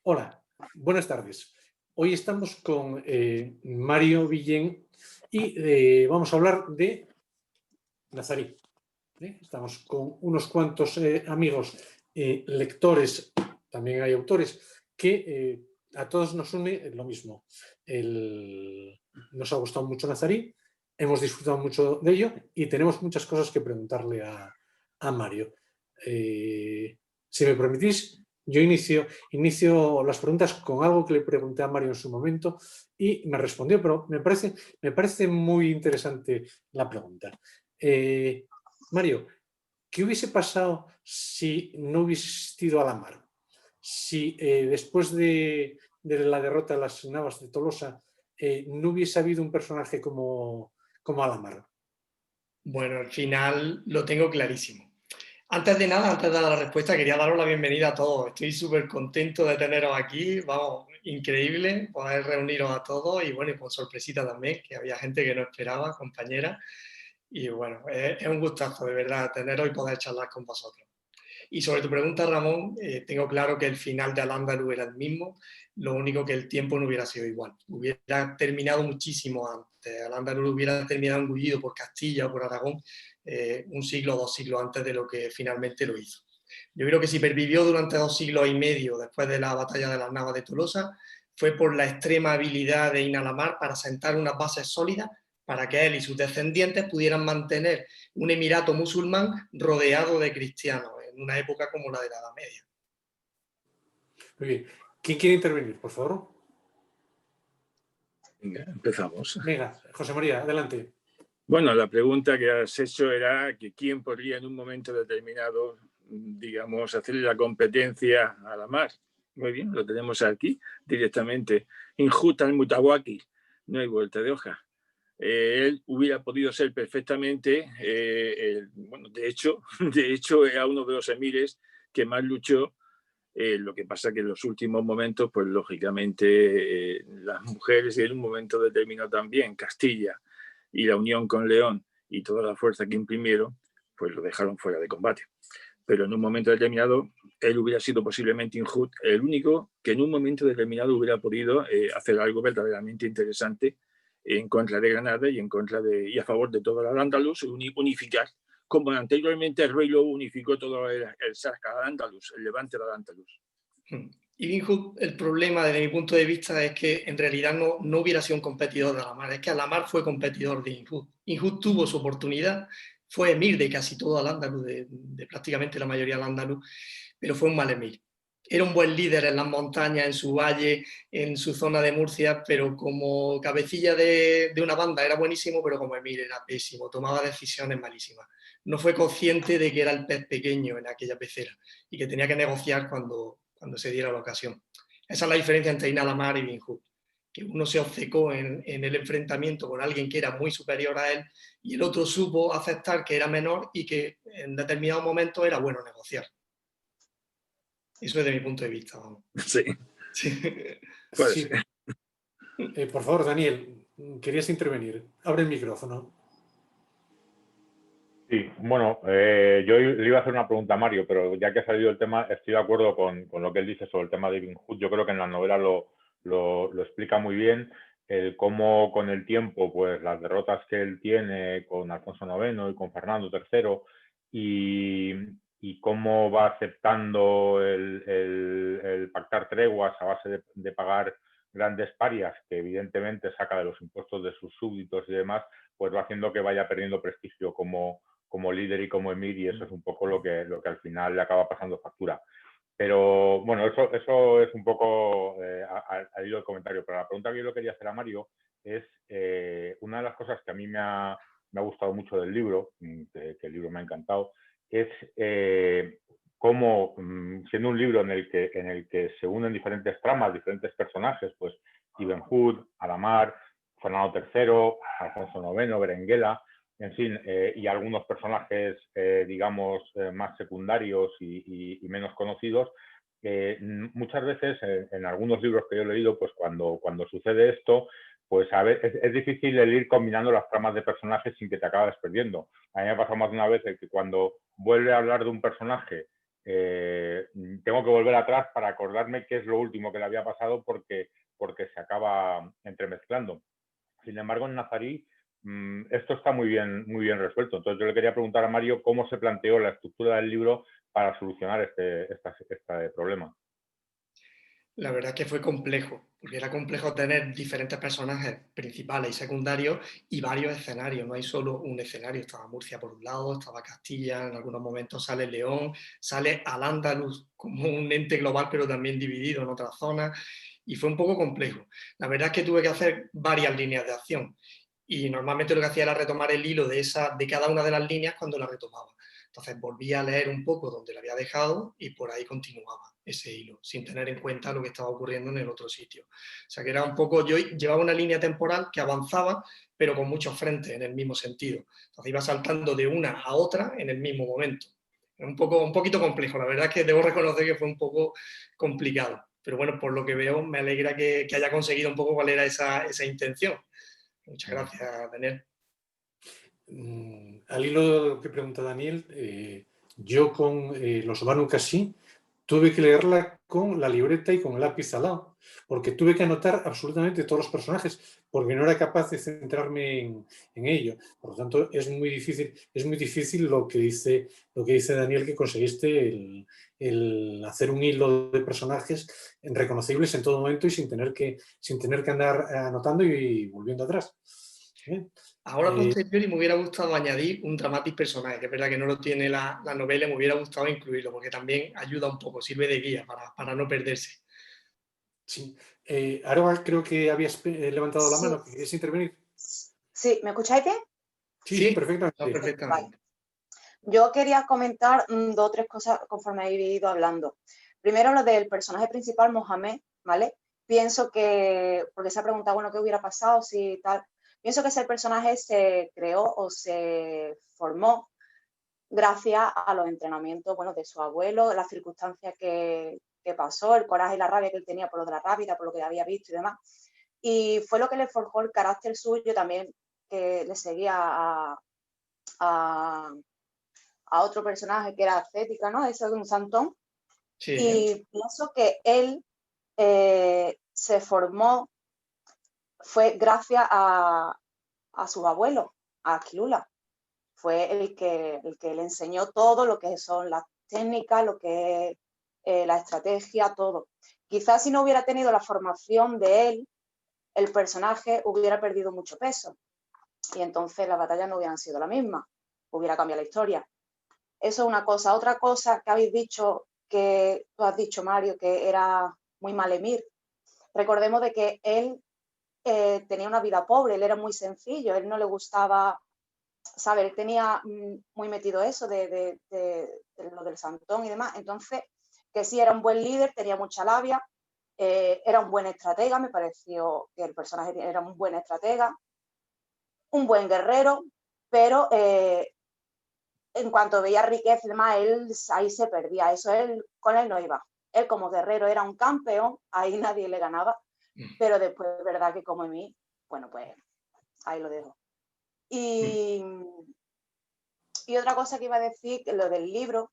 Hola, buenas tardes. Hoy estamos con Mario Villén y vamos a hablar de Nazarí. Estamos con unos cuantos amigos lectores, también hay autores, que a todos nos une lo mismo. Nos ha gustado mucho Nazarí, hemos disfrutado mucho de ello y tenemos muchas cosas que preguntarle a Mario. Si me permitís, yo inicio las preguntas con algo que le pregunté a Mario en su momento y me respondió, pero me parece muy interesante la pregunta. Mario, ¿qué hubiese pasado si no hubiese existido Alamar? Si después de la derrota de las Navas de Tolosa no hubiese habido un personaje como Alamar. Bueno, al final lo tengo clarísimo. Antes de nada, antes de dar la respuesta, quería daros la bienvenida a todos. Estoy súper contento de teneros aquí. Vamos, increíble poder reuniros a todos y bueno, y con sorpresita también, que había gente que no esperaba, compañera. Y bueno, es un gustazo de verdad teneros y poder charlar con vosotros. Y sobre tu pregunta, Ramón, tengo claro que el final de Al-Ándalus era el mismo, lo único que el tiempo no hubiera sido igual. Hubiera terminado muchísimo antes. Al-Ándalus hubiera terminado engullido por Castilla o por Aragón un siglo o 2 siglos antes de lo que finalmente lo hizo. Yo creo que si pervivió durante 2 siglos y medio después de la batalla de las Navas de Tolosa, fue por la extrema habilidad de Inalamar para sentar unas bases sólidas para que él y sus descendientes pudieran mantener un emirato musulmán rodeado de cristianos en una época como la de la Edad Media. Muy bien. ¿Quién quiere intervenir, por favor? Venga, empezamos. Venga, José María, adelante. Bueno, la pregunta que has hecho era que quién podría en un momento determinado, digamos, hacerle la competencia a la mar. Muy bien, lo tenemos aquí directamente. Injut al-Mutawaki, no hay vuelta de hoja. Él hubiera podido ser perfectamente, bueno, de hecho, era uno de los emires que más luchó. Lo que pasa que en los últimos momentos, pues lógicamente, las mujeres y en un momento determinado también, Castilla y la unión con León y toda la fuerza que imprimieron, pues lo dejaron fuera de combate. Pero en un momento determinado, él hubiera sido posiblemente Injut el único que en un momento determinado hubiera podido hacer algo verdaderamente interesante en contra de Granada y a favor de todo el Al-Ándalus, unificar, como anteriormente el rey lo unificó todo el Sark al-Ándalus, el levante del Al-Ándalus. Ibn Hud, el problema desde mi punto de vista es que en realidad no hubiera sido un competidor de Alamar, es que Alamar fue competidor de Ibn Hud. Ibn Hud tuvo su oportunidad, fue emir de casi todo Al-Ándalus, de prácticamente la mayoría del Ándalus, pero fue un mal emir. Era un buen líder en las montañas, en su valle, en su zona de Murcia, pero como cabecilla de una banda era buenísimo, pero como emir era pésimo, tomaba decisiones malísimas. No fue consciente de que era el pez pequeño en aquella pecera y que tenía que negociar cuando se diera la ocasión. Esa es la diferencia entre Inalamar y Ibn Hud, que uno se obcecó en el enfrentamiento con alguien que era muy superior a él y el otro supo aceptar que era menor y que en determinados momentos era bueno negociar. Eso es de mi punto de vista, vamos. Sí. Sí. Pues, Sí. Por favor, Daniel, querías intervenir. Abre el micrófono. Sí, bueno, yo le iba a hacer una pregunta a Mario, pero ya que ha salido el tema, estoy de acuerdo con lo que él dice sobre el tema de Ibn Hud. Yo creo que en la novela lo explica muy bien, el cómo con el tiempo, pues las derrotas que él tiene con Alfonso IX y con Fernando III y cómo va aceptando el pactar treguas a base de pagar grandes parias, que evidentemente saca de los impuestos de sus súbditos y demás, pues va haciendo que vaya perdiendo prestigio como líder y como emir, y eso es un poco lo que al final le acaba pasando factura. Pero bueno, eso es un poco al hilo del comentario. Pero la pregunta que yo le quería hacer a Mario es una de las cosas que a mí me ha gustado mucho del libro, que el libro me ha encantado, es cómo, siendo un libro en el que se unen diferentes tramas, diferentes personajes, pues Ibn Hud, Alamar, Fernando III, Alfonso IX, Berenguela, en fin, y algunos personajes, digamos, más secundarios y menos conocidos. Muchas veces en algunos libros que yo he leído, pues cuando sucede esto, pues a ver, es difícil el ir combinando las tramas de personajes sin que te acabes perdiendo. A mí me ha pasado más de una vez que cuando vuelve a hablar de un personaje tengo que volver atrás para acordarme qué es lo último que le había pasado porque se acaba entremezclando. Sin embargo, en Nazarí esto está muy bien resuelto. Entonces yo le quería preguntar a Mario cómo se planteó la estructura del libro para solucionar este problema. La verdad es que fue complejo, porque era complejo tener diferentes personajes principales y secundarios y varios escenarios. No hay solo un escenario. Estaba Murcia por un lado, estaba Castilla, en algunos momentos sale León, sale Al-Ándalus como un ente global, pero también dividido en otras zonas. Y fue un poco complejo. La verdad es que tuve que hacer varias líneas de acción. Y normalmente lo que hacía era retomar el hilo de cada una de las líneas cuando la retomaba. Entonces volví a leer un poco donde la había dejado y por ahí continuaba ese hilo, sin tener en cuenta lo que estaba ocurriendo en el otro sitio. O sea que era un poco, yo llevaba una línea temporal que avanzaba, pero con muchos frentes en el mismo sentido. Entonces iba saltando de una a otra en el mismo momento. Era un poquito complejo, la verdad es que debo reconocer que fue un poco complicado. Pero bueno, por lo que veo, me alegra que haya conseguido un poco cuál era esa intención. Muchas gracias, Daniel. Al hilo de lo que pregunta Daniel, yo con los Banu Qasi tuve que leerla con la libreta y con el lápiz al lado, porque tuve que anotar absolutamente todos los personajes, porque no era capaz de centrarme en ello. Por lo tanto, es muy difícil lo que dice Daniel, que conseguiste el hacer un hilo de personajes reconocibles en todo momento y sin tener que andar anotando y volviendo atrás. Bien. Ahora, posteriori, me hubiera gustado añadir un dramatic personaje, que es verdad que no lo tiene la novela, me hubiera gustado incluirlo, porque también ayuda un poco, sirve de guía para no perderse. Sí. Aroa, creo que habías levantado la mano, que querías intervenir. Sí, ¿me escucháis bien? Sí, perfectamente. No, perfectamente. Vale. Yo quería comentar 2 o 3 cosas conforme he ido hablando. Primero, lo del personaje principal, Mohamed, ¿vale? Pienso que, porque se ha preguntado, bueno, ¿qué hubiera pasado si tal? Pienso que ese personaje se creó o se formó gracias a los entrenamientos, bueno, de su abuelo, las circunstancias que pasó, el coraje y la rabia que él tenía por lo de la rápida, por lo que había visto y demás. Y fue lo que le forjó el carácter suyo también, que le seguía a otro personaje que era ascética, ¿no? Eso de un santón. Sí. Y pienso que él se formó, fue gracias a sus abuelos, a Aquilula. Fue el que le enseñó todo lo que son las técnicas, lo que es la estrategia, todo. Quizás si no hubiera tenido la formación de él, el personaje hubiera perdido mucho peso. Y entonces las batallas no hubieran sido la misma. Hubiera cambiado la historia. Eso es una cosa. Otra cosa que habéis dicho, que tú has dicho, Mario, que era muy mal emir. Recordemos de que él tenía una vida pobre, él era muy sencillo, él no le gustaba, ¿sabes? Él tenía muy metido eso de lo del santón y demás. Entonces, que sí, era un buen líder, tenía mucha labia, era un buen estratega, me pareció que el personaje era un buen estratega, un buen guerrero, pero en cuanto veía riqueza y demás, él ahí se perdía. Eso con él no iba. Él como guerrero era un campeón, ahí nadie le ganaba, pero después es verdad que como en mí, bueno, pues ahí lo dejo. Y otra cosa que iba a decir, lo del libro,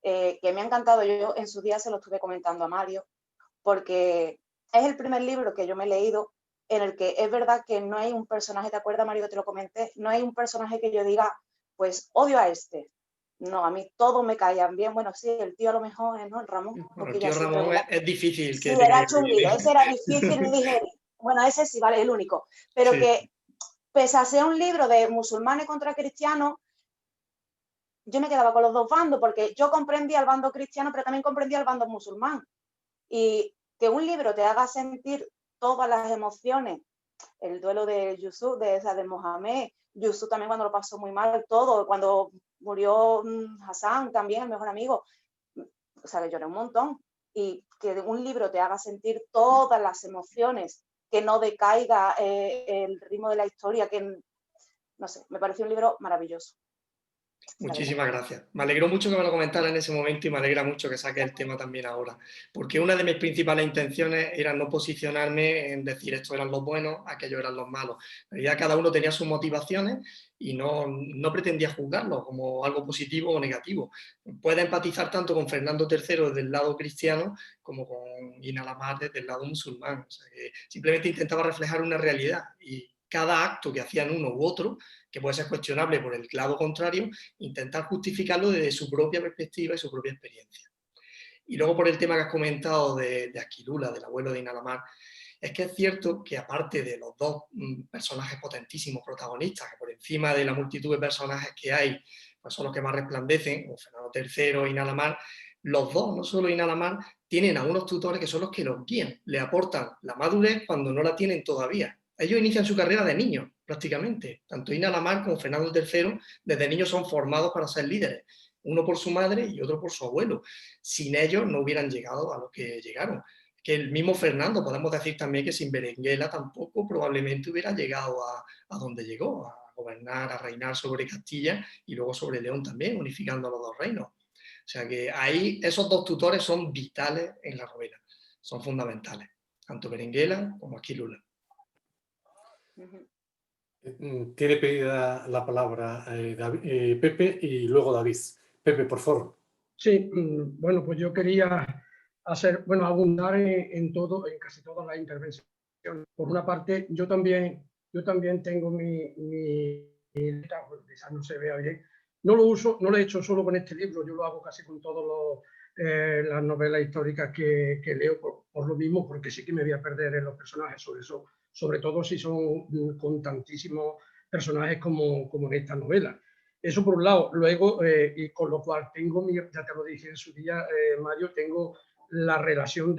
que me ha encantado, yo en su día se lo estuve comentando a Mario, porque es el primer libro que yo me he leído en el que es verdad que no hay un personaje, ¿te acuerdas, Mario, que te lo comenté? No hay un personaje que yo diga, pues odio a este. No, a mí todos me caían bien. Bueno, sí, el tío a lo mejor, ¿no? El Ramón. Bueno, el tío Ramón es difícil. Sí, era chunguillo, ese era difícil de digerir. Bueno, ese sí, vale, el único. Pero sí, que pese a ser un libro de musulmanes contra cristianos, yo me quedaba con los dos bandos, porque yo comprendía el bando cristiano, pero también comprendía el bando musulmán. Y que un libro te haga sentir todas las emociones, el duelo de Yusuf, de Mohamed, Yusuf también cuando lo pasó muy mal, todo, cuando murió Hassan también, el mejor amigo, o sea, que lloré un montón. Y que un libro te haga sentir todas las emociones, que no decaiga el ritmo de la historia, que, no sé, me pareció un libro maravilloso. Muchísimas gracias. Me alegró mucho que me lo comentara en ese momento y me alegra mucho que saque el tema también ahora, porque una de mis principales intenciones era no posicionarme en decir estos eran los buenos, aquellos eran los malos. En realidad cada uno tenía sus motivaciones y no pretendía juzgarlos como algo positivo o negativo. Puede empatizar tanto con Fernando III desde el lado cristiano como con Hina al-Ahmar desde el lado musulmán. O sea, que simplemente intentaba reflejar una realidad y cada acto que hacían uno u otro, que puede ser cuestionable por el lado contrario, intentar justificarlo desde su propia perspectiva y su propia experiencia. Y luego por el tema que has comentado de Aquilula, del abuelo de Hina al-Ahmar, es que es cierto que aparte de los dos personajes potentísimos protagonistas, que por encima de la multitud de personajes que hay, pues son los que más resplandecen, como Fernando III, Hina al-Ahmar, los dos, no solo Hina al-Ahmar, tienen a unos tutores que son los que los guían, le aportan la madurez cuando no la tienen todavía. Ellos inician su carrera de niños, prácticamente. Tanto Hina al-Ahmar como Fernando III, desde niños son formados para ser líderes. Uno por su madre y otro por su abuelo. Sin ellos no hubieran llegado a lo que llegaron. Que el mismo Fernando, podemos decir también que sin Berenguela tampoco probablemente hubiera llegado a donde llegó, a gobernar, a reinar sobre Castilla y luego sobre León también, unificando los dos reinos. O sea que ahí esos dos tutores son vitales en la novela, son fundamentales, tanto Berenguela como Aquilula. Tiene pedida la palabra Pepe y luego David. Pepe, por favor. Sí, bueno, pues yo quería abundar en casi todas las intervenciones. Por una parte, yo también tengo quizás no se vea bien. No lo he hecho solo con este libro, yo lo hago casi con todas las novelas históricas que leo, por lo mismo, porque sí que me voy a perder en los personajes, sobre todo si son con tantísimos personajes como en esta novela. Eso por un lado. Luego, y con lo cual tengo, ya te lo dije en su día, Mario, tengo la relación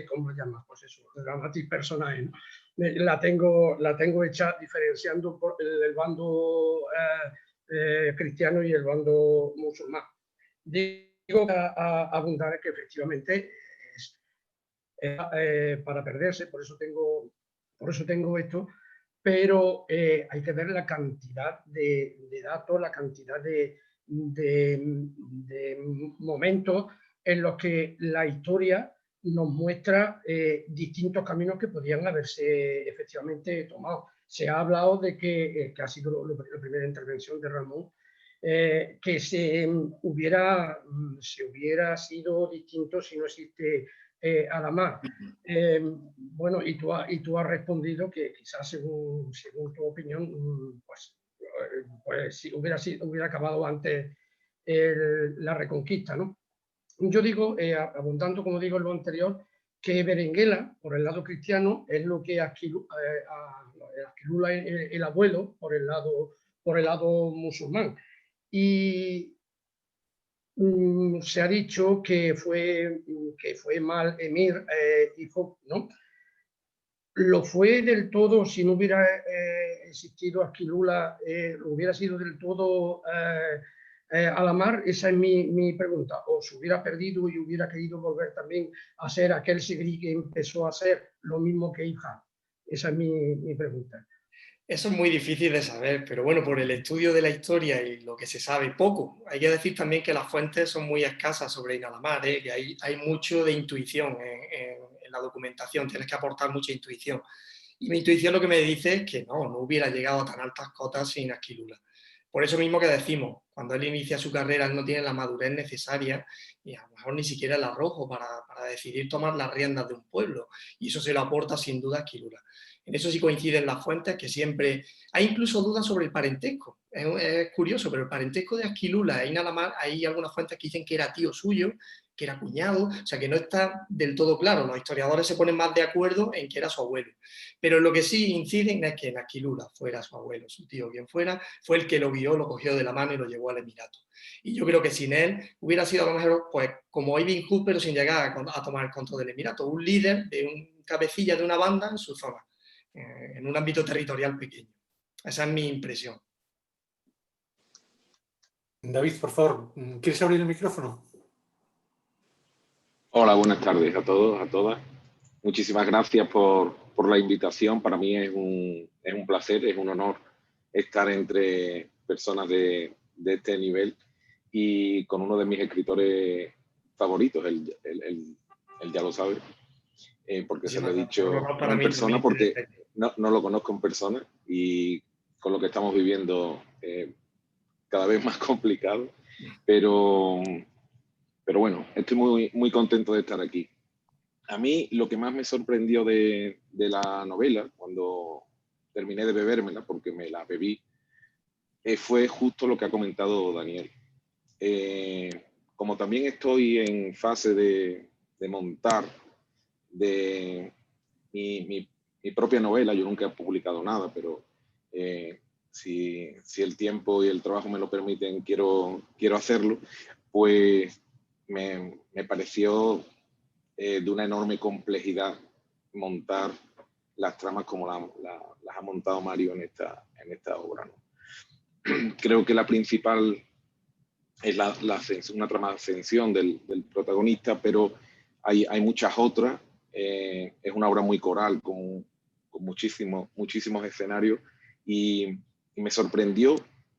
¿cómo lo llamas? Pues eso, dramatis personae, ¿no? La tengo hecha diferenciando por el bando cristiano y el bando musulmán. Digo a abundar que efectivamente es para perderse, por eso tengo esto, pero hay que ver la cantidad de datos, la cantidad de momentos en los que la historia nos muestra distintos caminos que podían haberse efectivamente tomado. Se ha hablado de que ha sido la primera intervención de Ramón, que se hubiera sido distinto si no existe al-Ahmar. Bueno, y tú has respondido que quizás según tu opinión, pues si hubiera acabado antes la Reconquista, ¿no? Yo digo, abundando como digo en lo anterior, que Berenguela, por el lado cristiano, es lo que Aquilula, el abuelo, por el lado musulmán. Y se ha dicho que fue mal emir, hijo, ¿no? Lo fue del todo si no hubiera existido Aquilula, hubiera sido del todo al-Ahmar. Esa es mi pregunta. O se hubiera perdido y hubiera querido volver también a ser aquel Segrí que empezó a ser lo mismo que Hija. Esa es mi pregunta. Eso es muy difícil de saber, pero bueno, por el estudio de la historia y lo que se sabe poco, hay que decir también que las fuentes son muy escasas sobre Hina al-Ahmar, que hay mucho de intuición en la documentación, tienes que aportar mucha intuición. Y mi intuición lo que me dice es que no hubiera llegado a tan altas cotas sin Aquilula. Por eso mismo que decimos, cuando él inicia su carrera, él no tiene la madurez necesaria y a lo mejor ni siquiera el arrojo para decidir tomar las riendas de un pueblo. Y eso se lo aporta sin duda Aquilula. En eso sí coinciden las fuentes, que siempre... Hay incluso dudas sobre el parentesco. Es curioso, pero el parentesco de Aquilula e Hina al-Ahmar, hay algunas fuentes que dicen que era tío suyo, que era cuñado, o sea que no está del todo claro. Los historiadores se ponen más de acuerdo en que era su abuelo. Pero lo que sí inciden es que en Aquilula fuera su abuelo, su tío, quien fuera, fue el que lo guió, lo cogió de la mano y lo llevó al Emirato. Y yo creo que sin él hubiera sido a lo mejor pues, como Ibn Hud, pero sin llegar a tomar el control del Emirato. Un líder, un cabecilla de una banda en su zona, en un ámbito territorial pequeño. Esa es mi impresión. David, por favor, ¿quieres abrir el micrófono? Hola, buenas tardes a todos, a todas. Muchísimas gracias por la invitación. Para mí es un placer, es un honor estar entre personas de de este nivel y con uno de mis escritores favoritos, él ya lo sabe, porque se lo he dicho no en persona, porque no lo conozco en persona y con lo que estamos viviendo cada vez más complicado, pero bueno, estoy muy contento de estar aquí. A mí lo que más me sorprendió de la novela, cuando terminé de bebérmela, porque me la bebí, fue justo lo que ha comentado Daniel. Como también estoy en fase de montar de mi propia novela, yo nunca he publicado nada, pero si el tiempo y el trabajo me lo permiten, quiero hacerlo, pues me pareció de una enorme complejidad montar las tramas como las ha montado Mario en esta obra, ¿no? Creo que la principal es una trama de ascensión del protagonista, pero hay muchas otras. Es una obra muy coral, con muchísimos escenarios, y me sorprendió,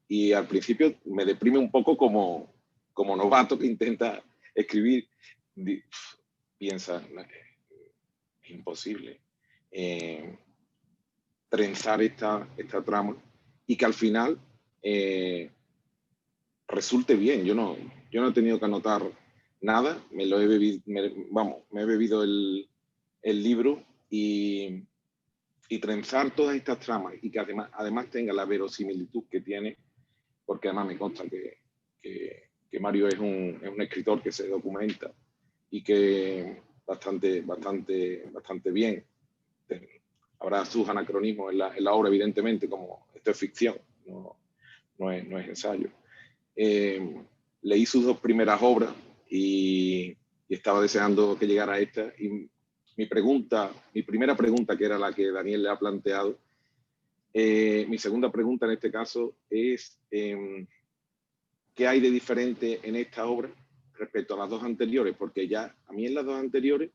y al principio me deprime un poco como novato que intenta escribir. Piensa, es imposible trenzar esta trama y que al final resulte bien. Yo no he tenido que anotar nada, me he bebido el libro y trenzar todas estas tramas y que además tenga la verosimilitud que tiene, porque además me consta que Mario es un escritor que se documenta y que bastante bien. Habrá sus anacronismos en la obra, evidentemente, como esto es ficción, no es ensayo. Leí sus 2 primeras obras y estaba deseando que llegara esta, y mi primera pregunta, que era la que Daniel le ha planteado, mi segunda pregunta en este caso es ¿qué hay de diferente en esta obra respecto a las 2 anteriores? Porque ya a mí en las 2 anteriores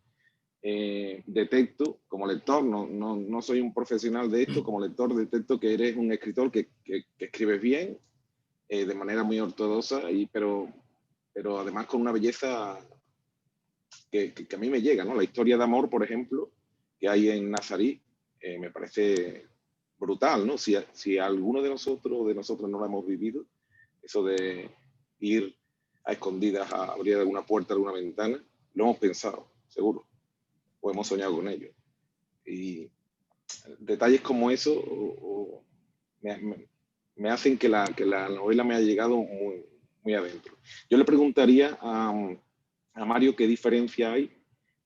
detecto, como lector, no soy un profesional de esto, como lector detecto que eres un escritor que escribes bien, de manera muy ortodoxa, pero además con una belleza que a mí me llega, ¿no? La historia de amor, por ejemplo, que hay en Nazarí, me parece brutal, ¿no? Si alguno de nosotros no lo hemos vivido, eso de ir a escondidas a abrir alguna puerta, alguna ventana, lo hemos pensado, seguro, o hemos soñado con ello. Y detalles como eso me hacen que la novela me haya llegado muy adentro. Yo le preguntaría a Mario qué diferencia hay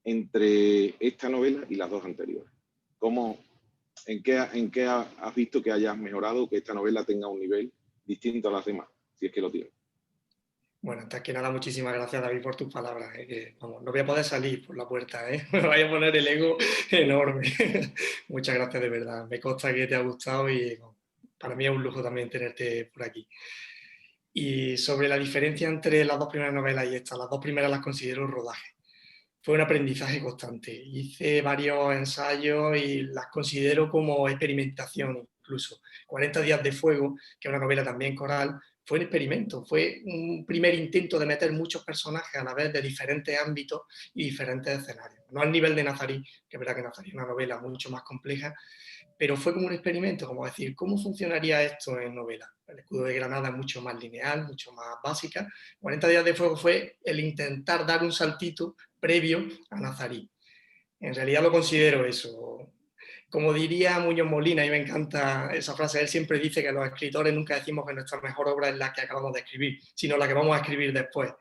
entre esta novela y las 2 anteriores. ¿En qué has visto que hayas mejorado, que esta novela tenga un nivel distinto a las demás, si es que lo tiene? Bueno, antes que nada, muchísimas gracias, David, por tus palabras. Que, vamos, no voy a poder salir por la puerta, ¿eh? Me vaya a poner el ego enorme. Muchas gracias, de verdad. Me consta que te ha gustado y bueno, para mí es un lujo también tenerte por aquí. Y sobre la diferencia entre las 2 primeras novelas y estas, las 2 primeras las considero rodaje. Fue un aprendizaje constante. Hice varios ensayos y las considero como experimentación incluso. 40 días de fuego, que es una novela también coral, fue un experimento, fue un primer intento de meter muchos personajes a la vez de diferentes ámbitos y diferentes escenarios. No al nivel de Nazarí, que es verdad que Nazarí es una novela mucho más compleja, pero fue como un experimento, como decir, ¿cómo funcionaría esto en novela? El escudo de Granada es mucho más lineal, mucho más básica. 40 días de fuego fue el intentar dar un saltito previo a Nazarí. En realidad lo considero eso. Como diría Muñoz Molina, y me encanta esa frase, él siempre dice que los escritores nunca decimos que nuestra mejor obra es la que acabamos de escribir, sino la que vamos a escribir después.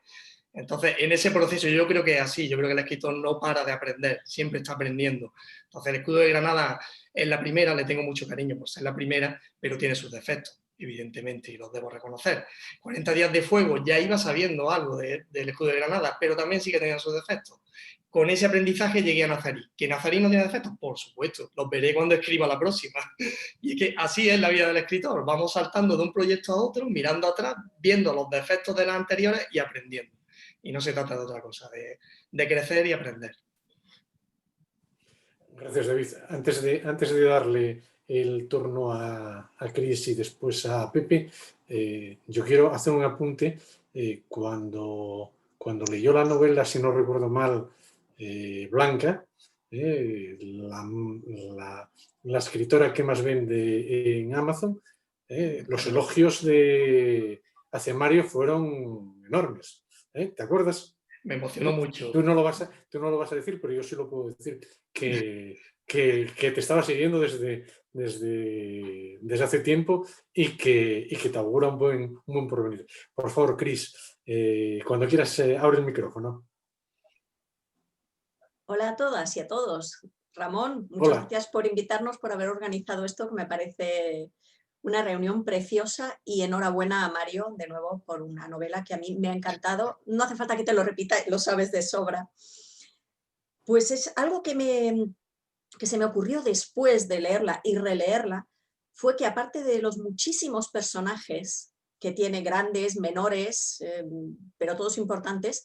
Entonces, en ese proceso yo creo que es así, yo creo que el escritor no para de aprender, siempre está aprendiendo. Entonces, el escudo de Granada es la primera, le tengo mucho cariño por ser la primera, pero tiene sus defectos, evidentemente, y los debo reconocer. 40 días de fuego, ya iba sabiendo algo del escudo de Granada, pero también sí que tenía sus defectos. Con ese aprendizaje llegué a Nazarí. ¿Que Nazarí no tiene defectos? Por supuesto, los veré cuando escriba la próxima. Y es que así es la vida del escritor, vamos saltando de un proyecto a otro, mirando atrás, viendo los defectos de las anteriores y aprendiendo. Y no se trata de otra cosa, de crecer y aprender. Gracias, David. Antes de darle el turno a Chris y después a Pepe, yo quiero hacer un apunte. Cuando leyó la novela, si no recuerdo mal, Blanca, la escritora que más vende en Amazon, los elogios hacia Mario fueron enormes. ¿Te acuerdas? Me emocionó mucho. Tú no lo vas a decir, pero yo sí lo puedo decir, que te estaba siguiendo desde hace tiempo y que te augura un buen porvenir. Por favor, Cris, cuando quieras, abre el micrófono. Hola a todas y a todos. Ramón, muchas Hola. Gracias por invitarnos, por haber organizado esto, que me parece una reunión preciosa, y enhorabuena a Mario de nuevo por una novela que a mí me ha encantado. No hace falta que te lo repita, lo sabes de sobra. Pues es algo que se me ocurrió después de leerla y releerla, fue que aparte de los muchísimos personajes que tiene, grandes, menores, pero todos importantes,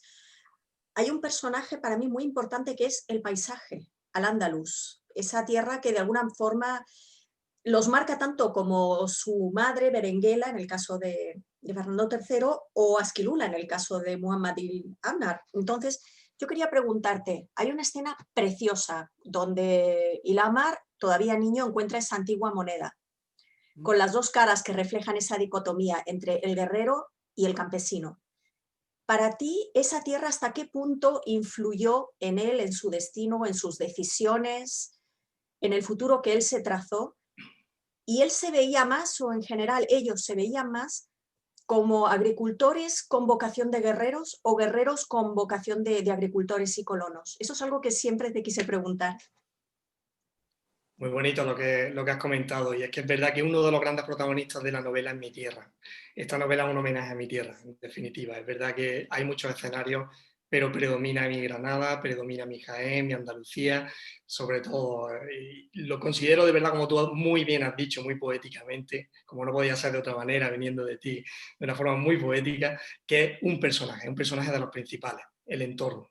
hay un personaje para mí muy importante que es el paisaje, Al-Ándalus, esa tierra que de alguna forma los marca tanto como su madre Berenguela en el caso de Fernando III o Asquilula en el caso de Muhammad ibn Amr. Entonces, yo quería preguntarte, hay una escena preciosa donde Ilamar, todavía niño, encuentra esa antigua moneda, con las dos caras que reflejan esa dicotomía entre el guerrero y el campesino. Para ti, ¿esa tierra hasta qué punto influyó en él, en su destino, en sus decisiones, en el futuro que él se trazó? ¿Y él se veía más, o en general ellos se veían más, como agricultores con vocación de guerreros o guerreros con vocación de agricultores y colonos? Eso es algo que siempre te quise preguntar. Muy bonito lo que has comentado, y es que es verdad que uno de los grandes protagonistas de la novela es mi tierra. Esta novela es un homenaje a mi tierra, en definitiva. Es verdad que hay muchos escenarios, pero predomina mi Granada, predomina mi Jaén, mi Andalucía, sobre todo. Y lo considero de verdad, como tú muy bien has dicho, muy poéticamente, como no podía ser de otra manera, viniendo de ti, de una forma muy poética, que es un personaje de los principales, el entorno.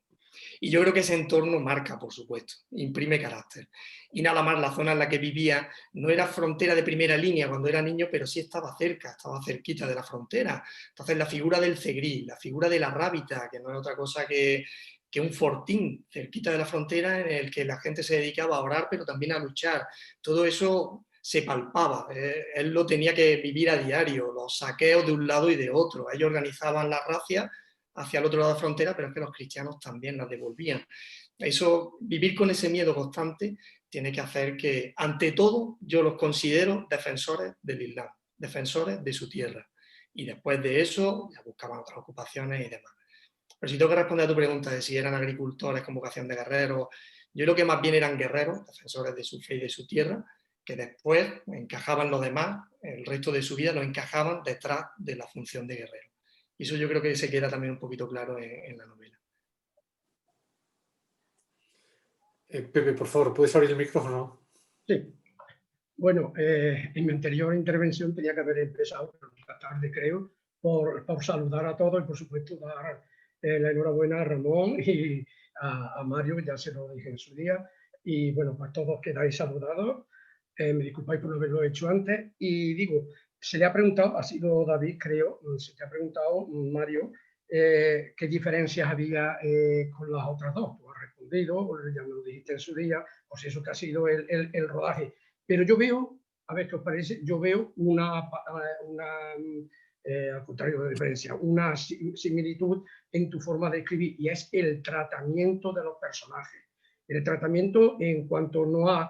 Y yo creo que ese entorno marca, por supuesto, imprime carácter. Y nada más, la zona en la que vivía no era frontera de primera línea cuando era niño, pero sí estaba cerca, estaba cerquita de la frontera. Entonces la figura del cegrí, la figura de la rábita, que no es otra cosa que un fortín cerquita de la frontera en el que la gente se dedicaba a orar, pero también a luchar. Todo eso se palpaba, él lo tenía que vivir a diario, los saqueos de un lado y de otro. Ellos organizaban las racias hacia el otro lado de la frontera, pero es que los cristianos también las devolvían. Eso, vivir con ese miedo constante tiene que hacer que, ante todo, yo los considero defensores del Islam, defensores de su tierra. Y después de eso, ya buscaban otras ocupaciones y demás. Pero si tengo que responder a tu pregunta de si eran agricultores con vocación de guerreros, yo creo que más bien eran guerreros, defensores de su fe y de su tierra, que después encajaban lo demás, el resto de su vida lo encajaban detrás de la función de guerrero. Y eso yo creo que se queda también un poquito claro en la novela. Pepe, por favor, ¿puedes abrir el micrófono? Sí. Bueno, en mi anterior intervención tenía que haber empezado, pero esta tarde creo, por saludar a todos y por supuesto dar la enhorabuena a Ramón y a Mario, que ya se lo dije en su día. Y bueno, pues todos quedáis saludados. Me disculpáis por no haberlo hecho antes. Y digo, se le ha preguntado, ha sido David, creo, se te ha preguntado, Mario, qué diferencias había con las otras dos. Tú has respondido, ya me lo dijiste en su día, pues eso que ha sido el rodaje. Pero yo veo, a ver qué os parece, yo veo al contrario de diferencia, una similitud en tu forma de escribir, y es el tratamiento de los personajes. El tratamiento en cuanto no a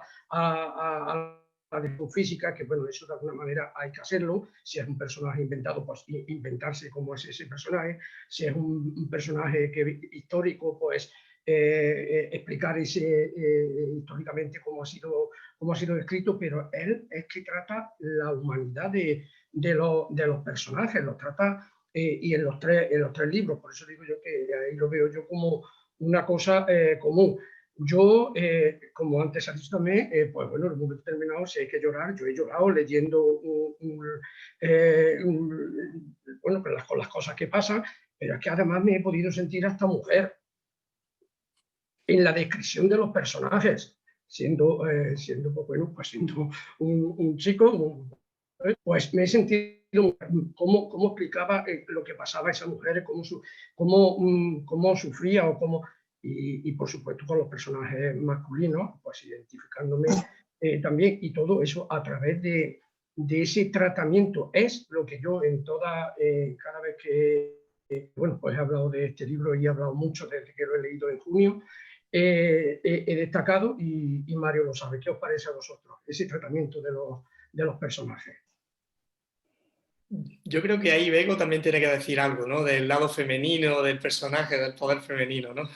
la disfunción física, que bueno, eso de alguna manera hay que hacerlo. Si es un personaje inventado, pues inventarse cómo es ese personaje. Si es un personaje histórico, pues explicar históricamente cómo ha sido escrito, pero él es que trata la humanidad de los personajes, los trata y en los tres libros. Por eso digo yo que ahí lo veo yo como una cosa común. Yo, como antes ha dicho también, pues bueno, en un momento determinado, si hay que llorar, yo he llorado leyendo bueno, con las cosas que pasan, pero es que además me he podido sentir hasta mujer en la descripción de los personajes, siendo pues bueno, pues siendo un chico, pues me he sentido cómo explicaba lo que pasaba a esas mujeres, cómo sufría o cómo... Y por supuesto con los personajes masculinos, pues identificándome también, y todo eso a través de ese tratamiento. Es lo que yo cada vez que bueno, pues he hablado de este libro y he hablado mucho desde que lo he leído en junio, he destacado, y Mario lo sabe. ¿Qué os parece a vosotros ese tratamiento de los personajes? Yo creo que ahí Bego también tiene que decir algo, ¿no? Del lado femenino, del personaje, del poder femenino, ¿no?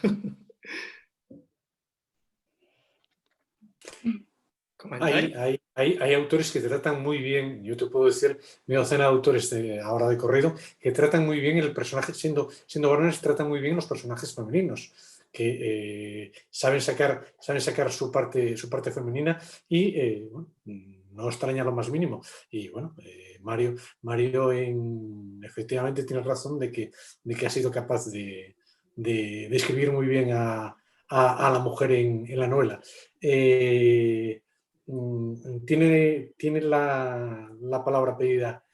Hay autores que tratan muy bien, yo te puedo decir, mi docena de autores ahora de corrido, que tratan muy bien el personaje, siendo varones, tratan muy bien los personajes femeninos, que saben sacar su parte femenina y bueno, no extraña lo más mínimo. Y bueno, Mario efectivamente tiene razón de que ha sido capaz de escribir muy bien a la mujer en la novela. Tiene la palabra pedida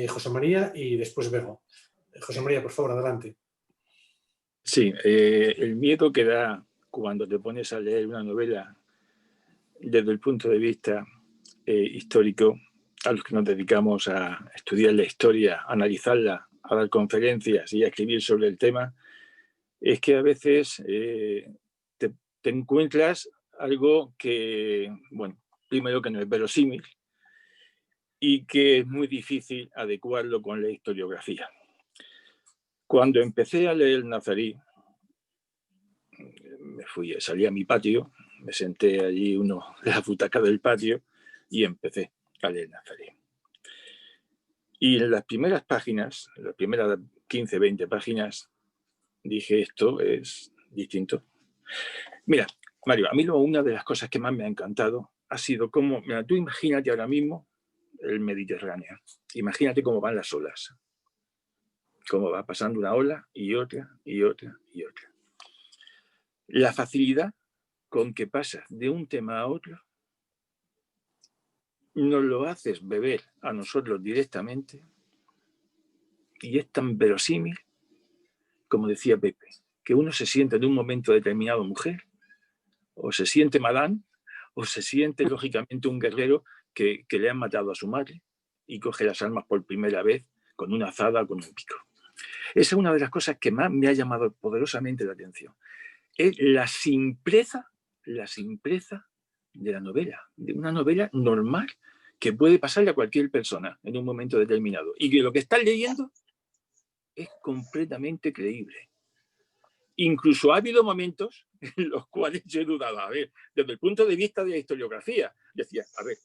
José María y después Bego. José María, por favor, adelante. Sí, el miedo que da cuando te pones a leer una novela desde el punto de vista histórico, a los que nos dedicamos a estudiar la historia, a analizarla, a dar conferencias y a escribir sobre el tema, es que a veces te encuentras algo que, bueno, primero que no es verosímil y que es muy difícil adecuarlo con la historiografía. Cuando empecé a leer el Nazarí, salí a mi patio, me senté allí en la butaca del patio y empecé a leer el Nazarí. Y en las primeras páginas, en las primeras 15, 20 páginas, dije, esto es distinto. Mira, Mario, a mí una de las cosas que más me ha encantado ha sido cómo, mira, tú imagínate ahora mismo el Mediterráneo, imagínate cómo van las olas, cómo va pasando una ola y otra y otra y otra. La facilidad con que pasas de un tema a otro nos lo haces beber a nosotros directamente y es tan verosímil, como decía Pepe, que uno se siente en un momento determinado mujer, o se siente Madame, o se siente lógicamente un guerrero que le han matado a su madre y coge las armas por primera vez con una azada o con un pico. Esa es una de las cosas que más me ha llamado poderosamente la atención. Es la simpleza de la novela, de una novela normal que puede pasarle a cualquier persona en un momento determinado y que lo que estás leyendo es completamente creíble. Incluso ha habido momentos en los cuales yo he dudado, a ver, desde el punto de vista de la historiografía, decía, a ver,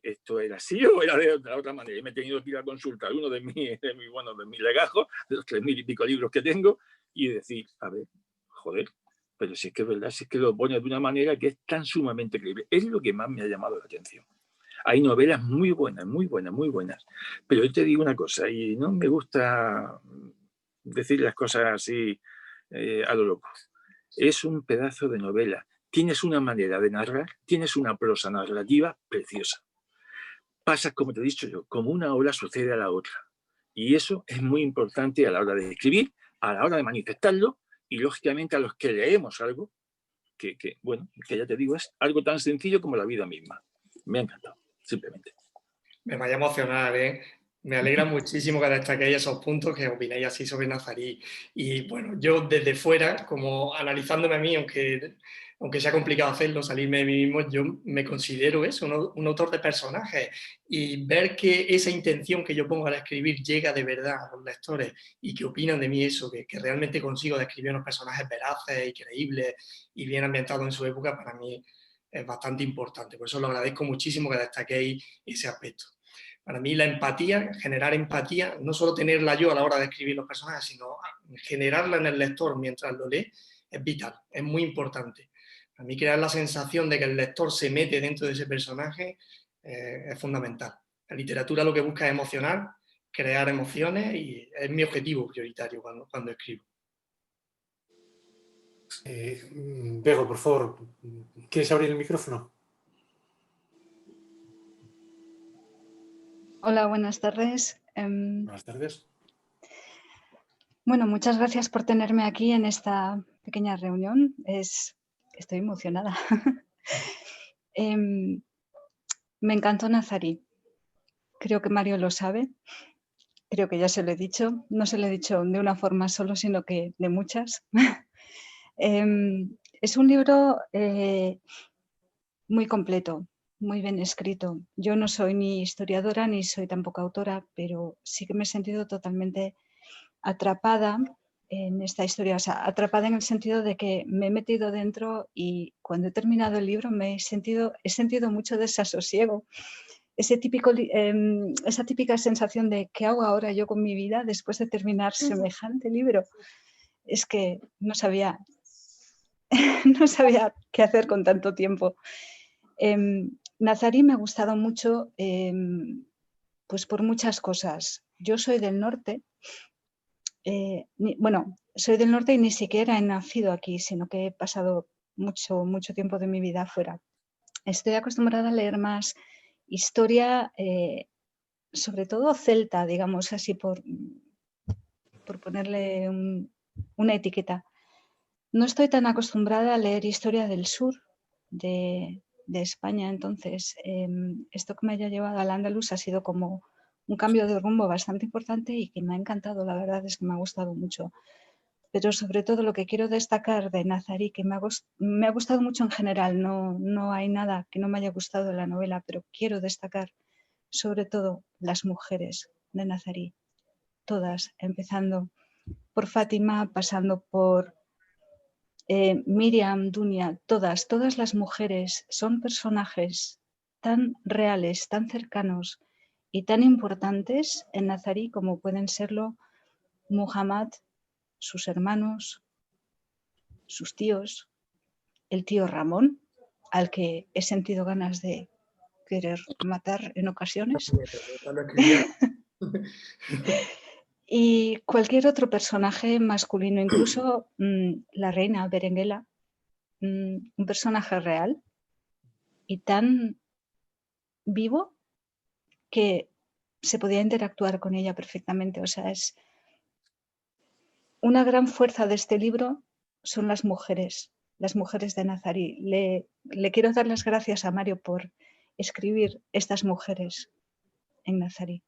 ¿esto era así o era de otra manera? Y me he tenido que ir a consultar uno de mis legajos, de los 3.000 y pico libros que tengo, y decir, a ver, joder, pero si es que es verdad, si es que lo pone de una manera que es tan sumamente creíble. Es lo que más me ha llamado la atención. Hay novelas muy buenas, muy buenas, muy buenas. Pero yo te digo una cosa, y no me gusta decir las cosas así a lo loco. Es un pedazo de novela. Tienes una manera de narrar, tienes una prosa narrativa preciosa. Pasas, como te he dicho yo, como una ola sucede a la otra. Y eso es muy importante a la hora de escribir, a la hora de manifestarlo y, lógicamente, a los que leemos algo que ya te digo, es algo tan sencillo como la vida misma. Me ha encantado, simplemente. Me vaya a emocionar, ¿eh? Me alegra muchísimo que destaquéis esos puntos, que opináis así sobre Nazarí. Y bueno, yo desde fuera, como analizándome a mí, aunque sea complicado hacerlo, salirme de mí mismo, yo me considero eso, un autor de personajes. Y ver que esa intención que yo pongo al escribir llega de verdad a los lectores y que opinan de mí eso, que realmente consigo describir unos personajes veraces y creíbles y bien ambientados en su época, para mí es bastante importante. Por eso lo agradezco muchísimo que destaquéis ese aspecto. Para mí la empatía, generar empatía, no solo tenerla yo a la hora de escribir los personajes, sino generarla en el lector mientras lo lee, es vital, es muy importante. A mí crear la sensación de que el lector se mete dentro de ese personaje es fundamental. La literatura lo que busca es emocionar, crear emociones y es mi objetivo prioritario cuando escribo. Bego, por favor, ¿quieres abrir el micrófono? Hola, buenas tardes. Buenas tardes. Bueno, muchas gracias por tenerme aquí en esta pequeña reunión. Estoy emocionada. Me encantó Nazarí. Creo que Mario lo sabe. Creo que ya se lo he dicho. No se lo he dicho de una forma solo, sino que de muchas. Es un libro muy completo, muy bien escrito. Yo no soy ni historiadora ni soy tampoco autora, pero sí que me he sentido totalmente atrapada en esta historia, o sea, atrapada en el sentido de que me he metido dentro y cuando he terminado el libro he sentido mucho desasosiego. Esa típica sensación de ¿qué hago ahora yo con mi vida después de terminar semejante libro? Es que no sabía qué hacer con tanto tiempo. Nazarí me ha gustado mucho pues por muchas cosas. Yo soy del norte. Soy del norte y ni siquiera he nacido aquí, sino que he pasado mucho tiempo de mi vida afuera. Estoy acostumbrada a leer más historia, sobre todo celta, digamos así, por ponerle una etiqueta. No estoy tan acostumbrada a leer historia del sur de España, entonces esto que me haya llevado al andaluz ha sido como un cambio de rumbo bastante importante y que me ha encantado, la verdad es que me ha gustado mucho. Pero sobre todo lo que quiero destacar de Nazarí, que me ha gustado mucho en general, no hay nada que no me haya gustado de la novela, pero quiero destacar sobre todo las mujeres de Nazarí, todas, empezando por Fátima, pasando por Miriam, Dunia, todas las mujeres son personajes tan reales, tan cercanos y tan importantes en Nazarí como pueden serlo Muhammad, sus hermanos, sus tíos, el tío Ramón, al que he sentido ganas de querer matar en ocasiones, y cualquier otro personaje masculino, incluso la reina Berenguela, un personaje real y tan vivo que se podía interactuar con ella perfectamente. O sea, es una gran fuerza de este libro son las mujeres de Nazarí. Le quiero dar las gracias a Mario por escribir estas mujeres en Nazarí.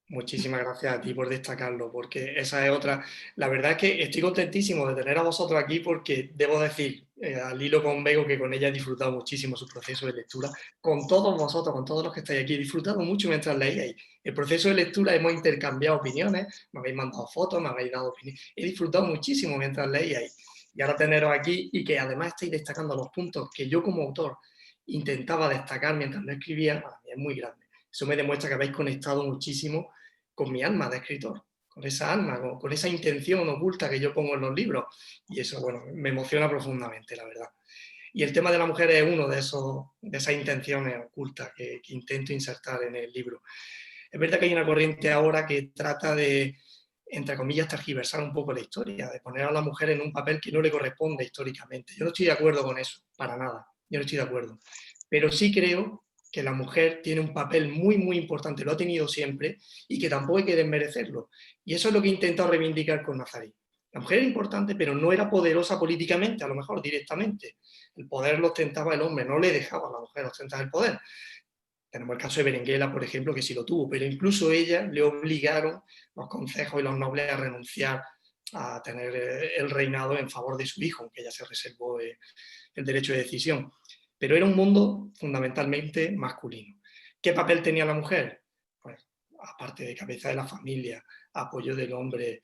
Muchísimas gracias a ti por destacarlo, porque esa es otra. La verdad es que estoy contentísimo de tener a vosotros aquí porque debo decir, al hilo con Bego, que con ella he disfrutado muchísimo su proceso de lectura. Con todos vosotros, con todos los que estáis aquí, he disfrutado mucho mientras leíais. El proceso de lectura hemos intercambiado opiniones, me habéis mandado fotos, me habéis dado opiniones. He disfrutado muchísimo mientras leíais. Y ahora teneros aquí y que además estáis destacando los puntos que yo como autor intentaba destacar mientras no escribía, para mí es muy grande. Eso me demuestra que habéis conectado muchísimo con mi alma de escritor, con esa alma, con esa intención oculta que yo pongo en los libros. Y eso, bueno, me emociona profundamente, la verdad. Y el tema de la mujer es uno de esas intenciones ocultas que intento insertar en el libro. Es verdad que hay una corriente ahora que trata de, entre comillas, tergiversar un poco la historia, de poner a la mujer en un papel que no le corresponde históricamente. Yo no estoy de acuerdo con eso, para nada. Yo no estoy de acuerdo. Pero sí creo que la mujer tiene un papel muy importante, lo ha tenido siempre, y que tampoco hay que desmerecerlo. Y eso es lo que he intentado reivindicar con Nazarí. La mujer era importante, pero no era poderosa políticamente, a lo mejor directamente. El poder lo ostentaba el hombre, no le dejaba a la mujer ostentar el poder. Tenemos el caso de Berenguela, por ejemplo, que sí lo tuvo, pero incluso ella le obligaron los concejos y los nobles a renunciar a tener el reinado en favor de su hijo, aunque ella se reservó el derecho de decisión. Pero era un mundo fundamentalmente masculino. ¿Qué papel tenía la mujer? Pues, aparte de cabeza de la familia, apoyo del hombre,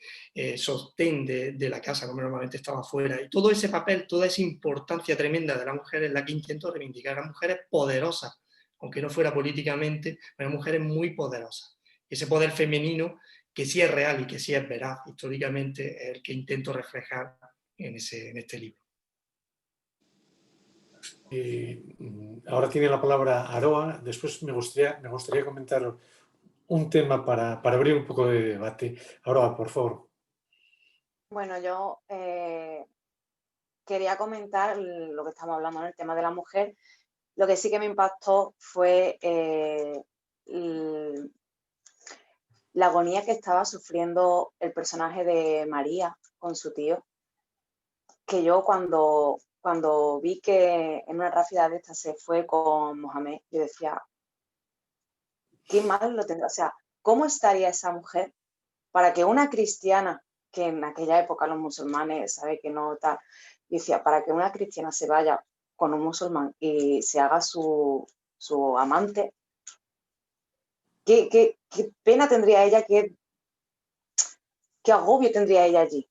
sostén de la casa, como normalmente estaba fuera, y todo ese papel, toda esa importancia tremenda de la mujer es la que intento reivindicar a mujeres poderosas, aunque no fuera políticamente, pero mujeres muy poderosas. Ese poder femenino que sí es real y que sí es veraz históricamente es el que intento reflejar en este libro. Ahora tiene la palabra Aroa. Después me gustaría comentar un tema para abrir un poco de debate. Aroa, por favor. Bueno, yo quería comentar lo que estamos hablando, ¿no? El tema de la mujer. Lo que sí que me impactó fue la agonía que estaba sufriendo el personaje de María con su tío, que yo cuando vi que en una ráfida de estas se fue con Mohamed, yo decía, qué mal lo tendrá, o sea, ¿cómo estaría esa mujer para que una cristiana, que en aquella época los musulmanes, sabe que no tal, yo decía, para que una cristiana se vaya con un musulmán y se haga su amante, qué pena tendría ella, qué agobio tendría ella allí.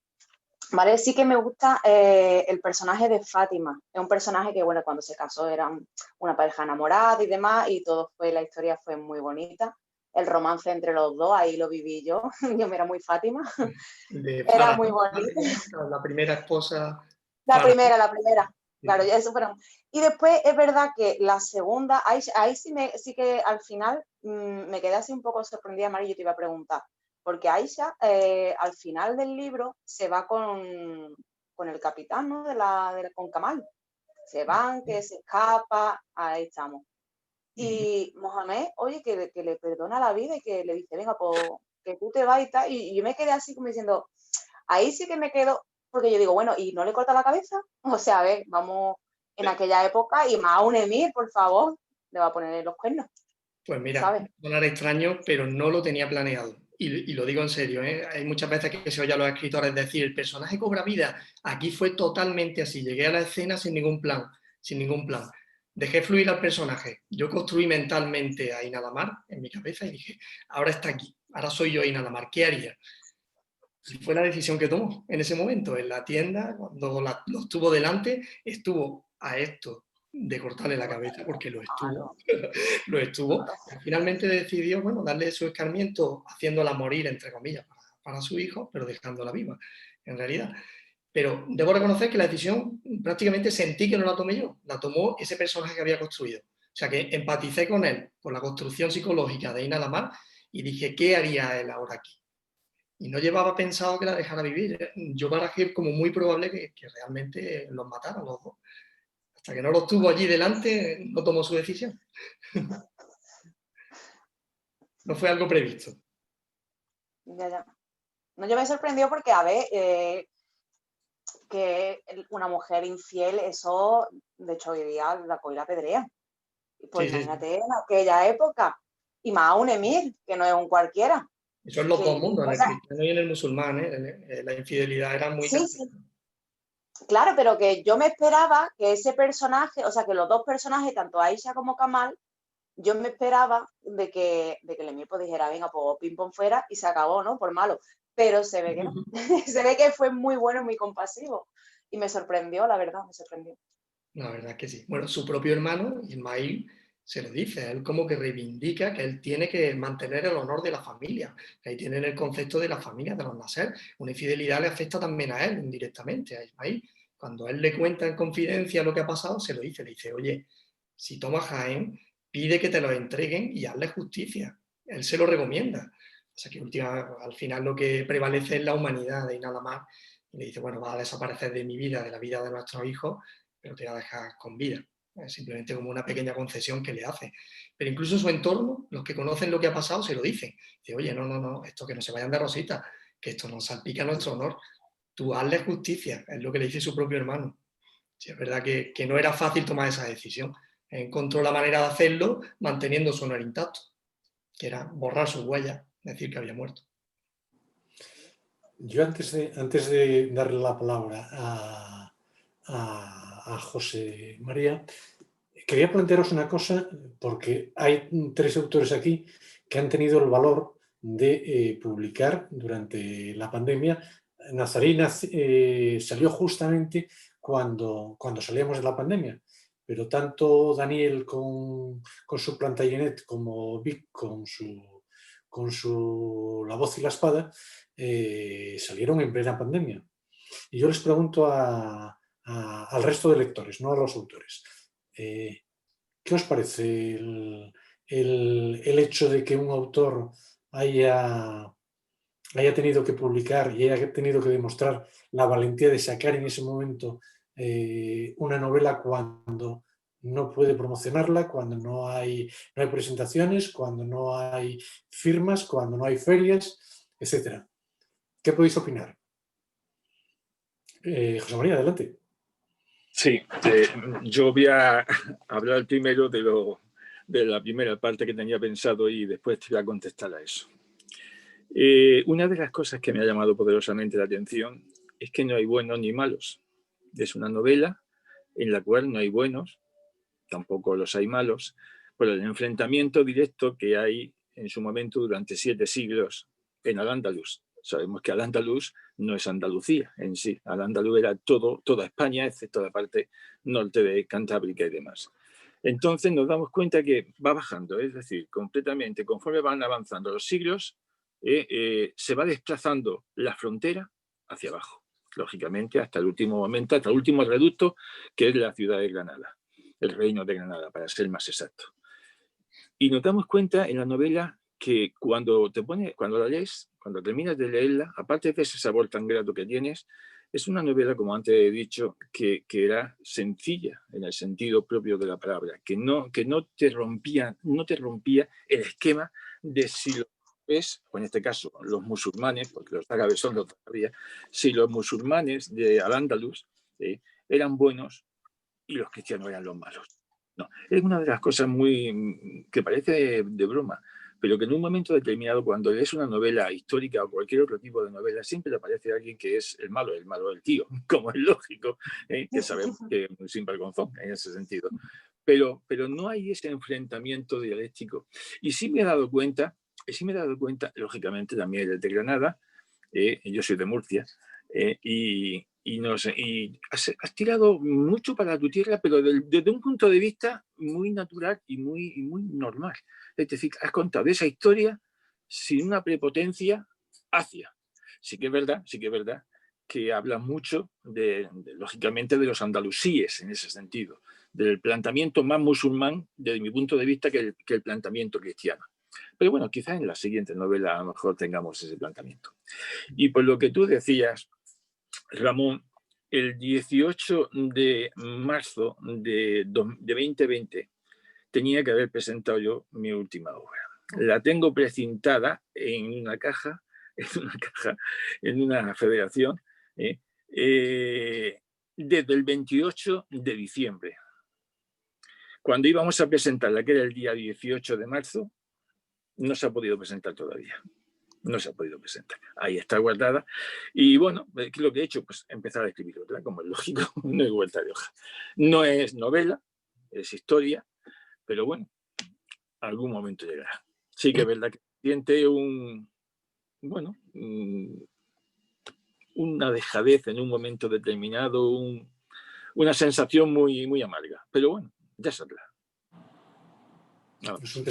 Vale, sí que me gusta el personaje de Fátima. Es un personaje que, bueno, cuando se casó eran una pareja enamorada y demás, y la historia fue muy bonita. El romance entre los dos, ahí lo viví yo. Yo me era muy Fátima. De Era Farah, muy bonito. la primera esposa. La Farah. primera. Claro, ya eso fueron. Y después es verdad que la segunda, ahí sí que al final me quedé así un poco sorprendida, María, yo te iba a preguntar. Porque Aisha, al final del libro, se va con el capitán, ¿no? Con Kamal. Se van, que se escapa, ahí estamos. Y Mohamed, oye, que le perdona la vida y que le dice, venga, pues que tú te vas y tal. Y yo me quedé así como diciendo, ahí sí que me quedo, porque yo digo, bueno, ¿y no le corta la cabeza? O sea, a ver, vamos en aquella época y más a un emir, por favor, le va a poner los cuernos. Pues mira, ¿sabes? sonar extraño, pero no lo tenía planeado. Y lo digo en serio, ¿eh? Hay muchas veces que se oye a los escritores decir, el personaje cobra vida. Aquí fue totalmente así. Llegué a la escena sin ningún plan, Dejé fluir al personaje. Yo construí mentalmente a Ain al-Amar en mi cabeza y dije, ahora está aquí, ahora soy yo Ain al-Amar, ¿qué haría? Y fue la decisión que tomó en ese momento, en la tienda, cuando lo estuvo delante, estuvo a esto de cortarle la cabeza, porque lo estuvo, lo estuvo. Finalmente decidió, bueno, darle su escarmiento, haciéndola morir, entre comillas, para su hijo, pero dejándola viva, en realidad. Pero debo reconocer que la decisión prácticamente sentí que no la tomé yo, la tomó ese personaje que había construido. O sea que empaticé con él, por la construcción psicológica de Ain al-Amar, y dije, ¿qué haría él ahora aquí? Y no llevaba pensado que la dejara vivir. Yo barajé como muy probable que realmente los mataran los dos. Hasta que no los tuvo allí delante, no tomó su decisión. No fue algo previsto. Ya. No, yo me sorprendió porque, a ver, que una mujer infiel, eso, de hecho, hoy día la coge y la pedrea. Pues Sí, imagínate en aquella época, y más un emir, que no es un cualquiera. Eso es lo Que, común, en o el sea, cristiano y en el musulmán, ¿eh? La infidelidad era muy... sí, claro, pero que yo me esperaba que ese personaje, o sea, que los dos personajes, tanto Aisha como Kamal, yo me esperaba de que el emir pues dijera, venga, pues ping pong fuera y se acabó, ¿no? Por malo. Pero se ve que no. Se ve que fue muy bueno y muy compasivo. Y me sorprendió, la verdad, me sorprendió. La verdad es que sí. Bueno, su propio hermano, Ismail, se lo dice. Él como que reivindica que él tiene que mantener el honor de la familia. Ahí tienen el concepto de la familia, de los Nasser. Una infidelidad le afecta también a él indirectamente, a Ismail. Cuando él le cuenta en confidencia lo que ha pasado, se lo dice. Le dice, oye, si tomas Jaén, pide que te lo entreguen y hazle justicia. Él se lo recomienda. O sea que al final lo que prevalece es la humanidad y nada más. Y le dice, bueno, va a desaparecer de mi vida, de la vida de nuestros hijos, pero te va a dejar con vida. Es simplemente como una pequeña concesión que le hace. Pero incluso su entorno, los que conocen lo que ha pasado, se lo dicen. Dice, oye, no, esto que no se vayan de rosita, que esto nos salpica nuestro honor. Tú hazle justicia, es lo que le dice su propio hermano. Sí, es verdad que no era fácil tomar esa decisión. Encontró la manera de hacerlo manteniendo su honor intacto, que era borrar sus huellas, decir que había muerto. Yo antes de darle la palabra a José María, quería plantearos una cosa, porque hay 3 autores aquí que han tenido el valor de publicar durante la pandemia. Nazarí salió justamente cuando salíamos de la pandemia, pero tanto Daniel con su Plantagenet como Vic con su La voz y la espada salieron en plena pandemia. Y yo les pregunto al resto de lectores, no a los autores, ¿qué os parece el hecho de que un autor haya tenido que publicar y haya tenido que demostrar la valentía de sacar en ese momento una novela cuando no puede promocionarla, cuando no hay presentaciones, cuando no hay firmas, cuando no hay ferias, etc. ¿Qué podéis opinar? José María, adelante. Sí, yo voy a hablar primero de la primera parte que tenía pensado y después te voy a contestar a eso. Una de las cosas que me ha llamado poderosamente la atención es que no hay buenos ni malos. Es una novela en la cual no hay buenos, tampoco los hay malos, por el enfrentamiento directo que hay en su momento durante 7 siglos en Al-Ándalus. Sabemos que Al-Ándalus no es Andalucía en sí. Al-Ándalus era toda España, excepto la parte norte de Cantábrica y demás. Entonces nos damos cuenta que va bajando, es decir, completamente, conforme van avanzando los siglos, se va desplazando la frontera hacia abajo, lógicamente, hasta el último momento, hasta el último reducto, que es la ciudad de Granada, el reino de Granada, para ser más exacto. Y nos damos cuenta en la novela que cuando la lees, cuando terminas de leerla, aparte de ese sabor tan grato que tienes, es una novela, como antes he dicho, que era sencilla en el sentido propio de la palabra, que no te rompía el esquema de si lo ves, o en este caso los musulmanes, porque los árabes son todavía, si los musulmanes de Al-Ándalus eran buenos y los cristianos eran los malos. No, es una de las cosas que parece de broma, pero que en un momento determinado, cuando lees una novela histórica o cualquier otro tipo de novela, siempre te aparece alguien que es el malo del tío, como es lógico, que sabemos que es un sinvergonzón en ese sentido. Pero no hay ese enfrentamiento dialéctico. Y sí me he dado cuenta, lógicamente también desde Granada, yo soy de Murcia, y has tirado mucho para tu tierra, pero desde un punto de vista muy natural y muy normal. Es decir, has contado esa historia sin una prepotencia hacia. Sí que es verdad que habla mucho, lógicamente, de los andalusíes en ese sentido, del planteamiento más musulmán, desde mi punto de vista, que el planteamiento cristiano. Pero bueno, quizás en la siguiente novela a lo mejor tengamos ese planteamiento. Y por lo que tú decías, Ramón, el 18 de marzo de 2020 tenía que haber presentado yo mi última obra. La tengo precintada en una caja, en una federación, desde el 28 de diciembre. Cuando íbamos a presentarla, que era el día 18 de marzo, no se ha podido presentar todavía. No se ha podido presentar. Ahí está guardada. Y bueno, ¿qué es lo que he hecho? Pues empezar a escribir otra, como es lógico, no hay vuelta de hoja. No es novela, es historia, pero bueno, algún momento llegará. Sí que es verdad que siente una dejadez en un momento determinado, una sensación muy amarga. Pero bueno, ya saldrá. Es un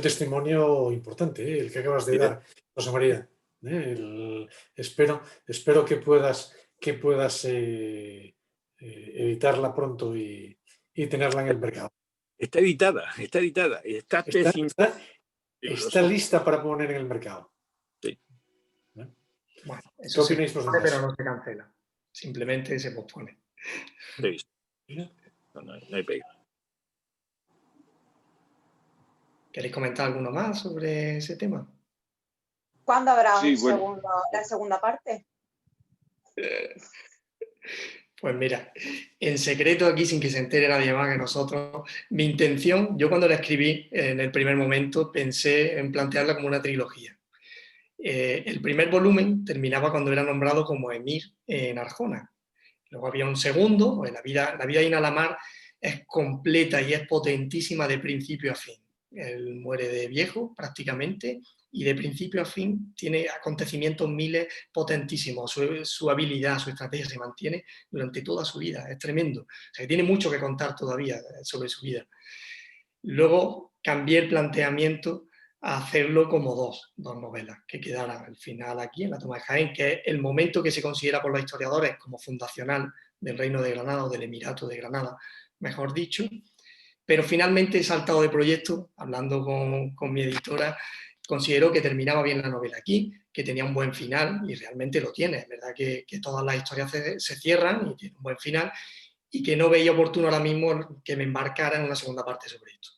testimonio importante, el que acabas de dar, José María. Espero que puedas editarla pronto y tenerla en el mercado. Está editada. Está lista para poner en el mercado. Sí. Bueno, eso ¿qué opináis vosotros? Pero no se cancela. Simplemente se pospone. Sí. No hay pega. ¿Queréis comentar alguno más sobre ese tema? ¿Cuándo habrá la segunda parte? Pues mira, en secreto aquí, sin que se entere nadie más que nosotros, mi intención, yo cuando la escribí en el primer momento pensé en plantearla como una trilogía. El primer volumen terminaba cuando era nombrado como emir en Arjona. Luego había un segundo, la vida de Ain al-Amar es completa y es potentísima de principio a fin. Él muere de viejo prácticamente y de principio a fin tiene acontecimientos miles potentísimos. Su habilidad, su estrategia se mantiene durante toda su vida. Es tremendo. O sea, que tiene mucho que contar todavía sobre su vida. Luego cambié el planteamiento a hacerlo como dos novelas, que quedaran al final aquí en la toma de Jaén, que es el momento que se considera por los historiadores como fundacional del Reino de Granada o del Emirato de Granada, mejor dicho. Pero finalmente he saltado de proyecto, hablando con mi editora, consideró que terminaba bien la novela aquí, que tenía un buen final, y realmente lo tiene. Es verdad que todas las historias se cierran y tiene un buen final, y que no veía oportuno ahora mismo que me embarcara en una segunda parte sobre esto.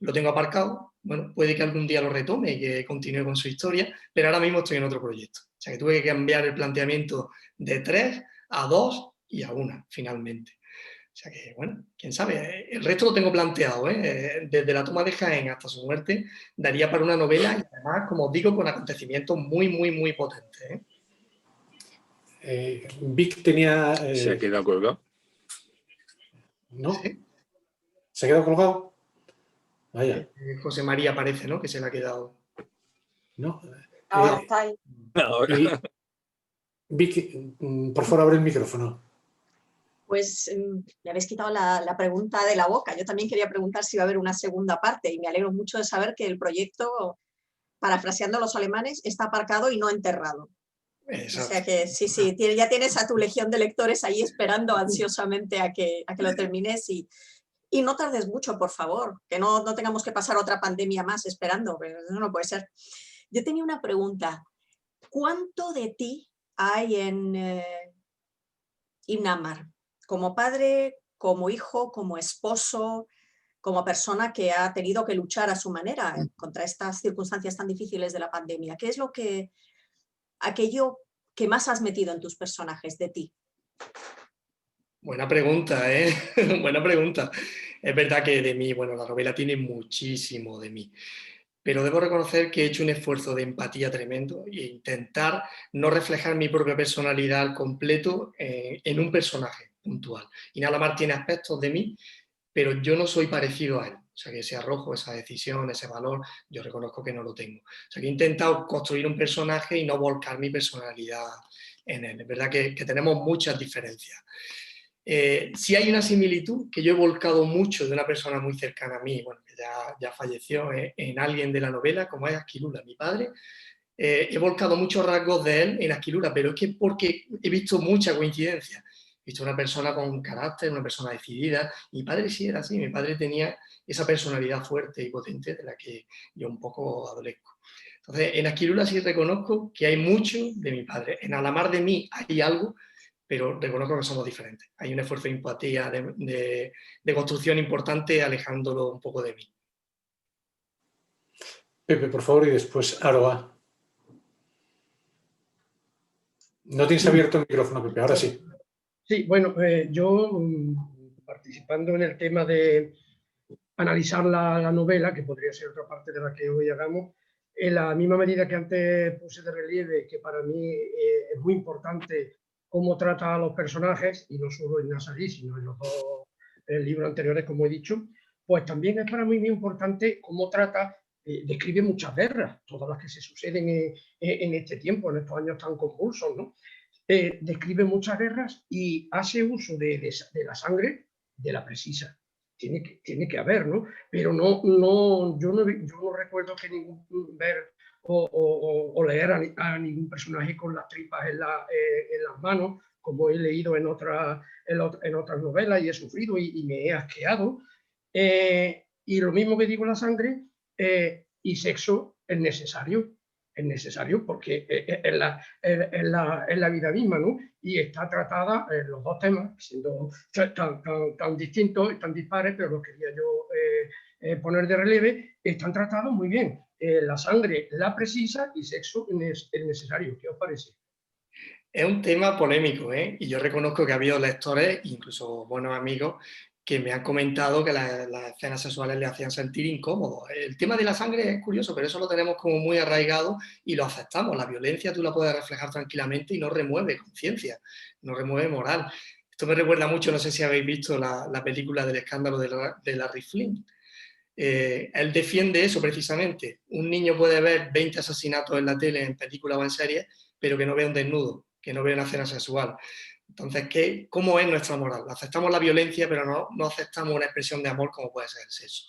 Lo tengo aparcado, bueno, puede que algún día lo retome y que continúe con su historia, pero ahora mismo estoy en otro proyecto. O sea que tuve que cambiar el planteamiento de 3 a 2 y a 1, finalmente. O sea que, bueno, quién sabe. El resto lo tengo planteado, ¿eh? Desde la toma de Jaén hasta su muerte, daría para una novela y además, como os digo, con acontecimientos muy, muy, muy potentes, ¿eh? Vic tenía... Se ha quedado colgado. ¿No? ¿Sí? ¿Se ha quedado colgado? Vaya. José María parece, ¿no? Que se le ha quedado. ¿No? Ahora está ahí. Vic, por favor, abre el micrófono. Pues me habéis quitado la pregunta de la boca. Yo también quería preguntar si va a haber una segunda parte y me alegro mucho de saber que el proyecto, parafraseando a los alemanes, está aparcado y no enterrado. Exacto. O sea que sí, ya tienes a tu legión de lectores ahí esperando ansiosamente a que lo termines y no tardes mucho, por favor, que no tengamos que pasar otra pandemia más esperando, pero eso no puede ser. Yo tenía una pregunta. ¿Cuánto de ti hay en Ibn Ammar? Como padre, como hijo, como esposo, como persona que ha tenido que luchar a su manera contra estas circunstancias tan difíciles de la pandemia. ¿Qué es aquello que más has metido en tus personajes de ti? Buena pregunta, ¿eh? Buena pregunta. Es verdad que de mí, bueno, la novela tiene muchísimo de mí, pero debo reconocer que he hecho un esfuerzo de empatía tremendo e intentar no reflejar mi propia personalidad al completo en un personaje puntual. Ibn Ammar tiene aspectos de mí, pero yo no soy parecido a él. O sea, que ese arrojo, esa decisión, ese valor, yo reconozco que no lo tengo. O sea, que he intentado construir un personaje y no volcar mi personalidad en él. Es verdad que tenemos muchas diferencias. Sí hay una similitud que yo he volcado mucho de una persona muy cercana a mí, bueno, que ya falleció, en alguien de la novela, como es Asquilula, mi padre. He volcado muchos rasgos de él en Asquilula, pero es que porque he visto mucha coincidencia. He visto una persona con carácter, una persona decidida. Mi padre sí era así, mi padre tenía esa personalidad fuerte y potente de la que yo un poco adolezco. Entonces, en Asquilula sí reconozco que hay mucho de mi padre. En Alamar de mí hay algo, pero reconozco que somos diferentes. Hay un esfuerzo de empatía, de construcción importante, alejándolo un poco de mí. Pepe, por favor, y después Aroa. No tienes abierto el micrófono, Pepe, ahora sí. Sí, bueno, yo participando en el tema de analizar la novela, que podría ser otra parte de la que hoy hagamos, en la misma medida que antes puse de relieve, que para mí es muy importante cómo trata a los personajes, y no solo en Nazarí, sino en los dos libros anteriores, como he dicho, pues también es para mí muy importante cómo trata, describe muchas guerras, todas las que se suceden en este tiempo, en estos años tan convulsos, ¿no? Describe muchas guerras y hace uso de la sangre de la precisa. Tiene que haber, ¿no? Pero yo no recuerdo que ver o leer a ningún personaje con las tripas en las manos, como he leído en otras novelas y he sufrido y me he asqueado. Y lo mismo que digo la sangre, y sexo es necesario porque es la vida misma, ¿no? Y está tratada en los dos temas, siendo tan distintos y tan dispares, pero los quería yo poner de relieve, están tratados muy bien. La sangre la precisa y sexo es necesario. ¿Qué os parece? Es un tema polémico, ¿eh? Y yo reconozco que ha habido lectores, incluso buenos amigos, que me han comentado que las escenas sexuales le hacían sentir incómodo. El tema de la sangre es curioso, pero eso lo tenemos como muy arraigado y lo aceptamos. La violencia tú la puedes reflejar tranquilamente y no remueve conciencia, no remueve moral. Esto me recuerda mucho, no sé si habéis visto la película del escándalo de Larry Flynn. Él defiende eso precisamente. Un niño puede ver 20 asesinatos en la tele, en películas o en series, pero que no vea un desnudo, que no vea una escena sexual. Entonces, ¿cómo es nuestra moral? Aceptamos la violencia, pero no aceptamos una expresión de amor como puede ser el sexo.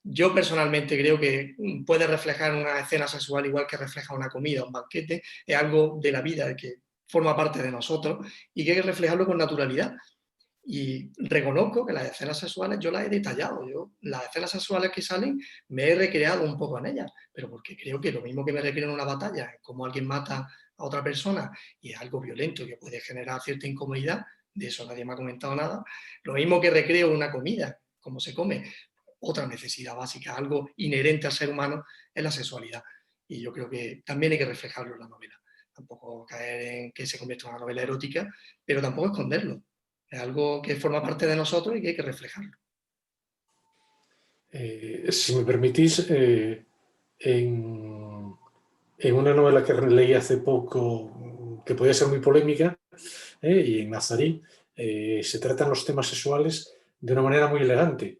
Yo personalmente creo que puede reflejar una escena sexual igual que refleja una comida, un banquete, es algo de la vida que forma parte de nosotros y que hay que reflejarlo con naturalidad. Y reconozco que las escenas sexuales yo las he detallado. Las escenas sexuales que salen me he recreado un poco en ellas, pero porque creo que lo mismo que me recreo en una batalla, como alguien mata a otra persona y es algo violento que puede generar cierta incomodidad, de eso nadie me ha comentado nada. Lo mismo que recreo una comida, cómo se come. Otra necesidad básica, algo inherente al ser humano, es la sexualidad. Y yo creo que también hay que reflejarlo en la novela. Tampoco caer en que se convierta en una novela erótica, pero tampoco esconderlo. Es algo que forma parte de nosotros y que hay que reflejarlo. Si me permitís, en una novela que leí hace poco, que podía ser muy polémica, y en Nazarí, se tratan los temas sexuales de una manera muy elegante.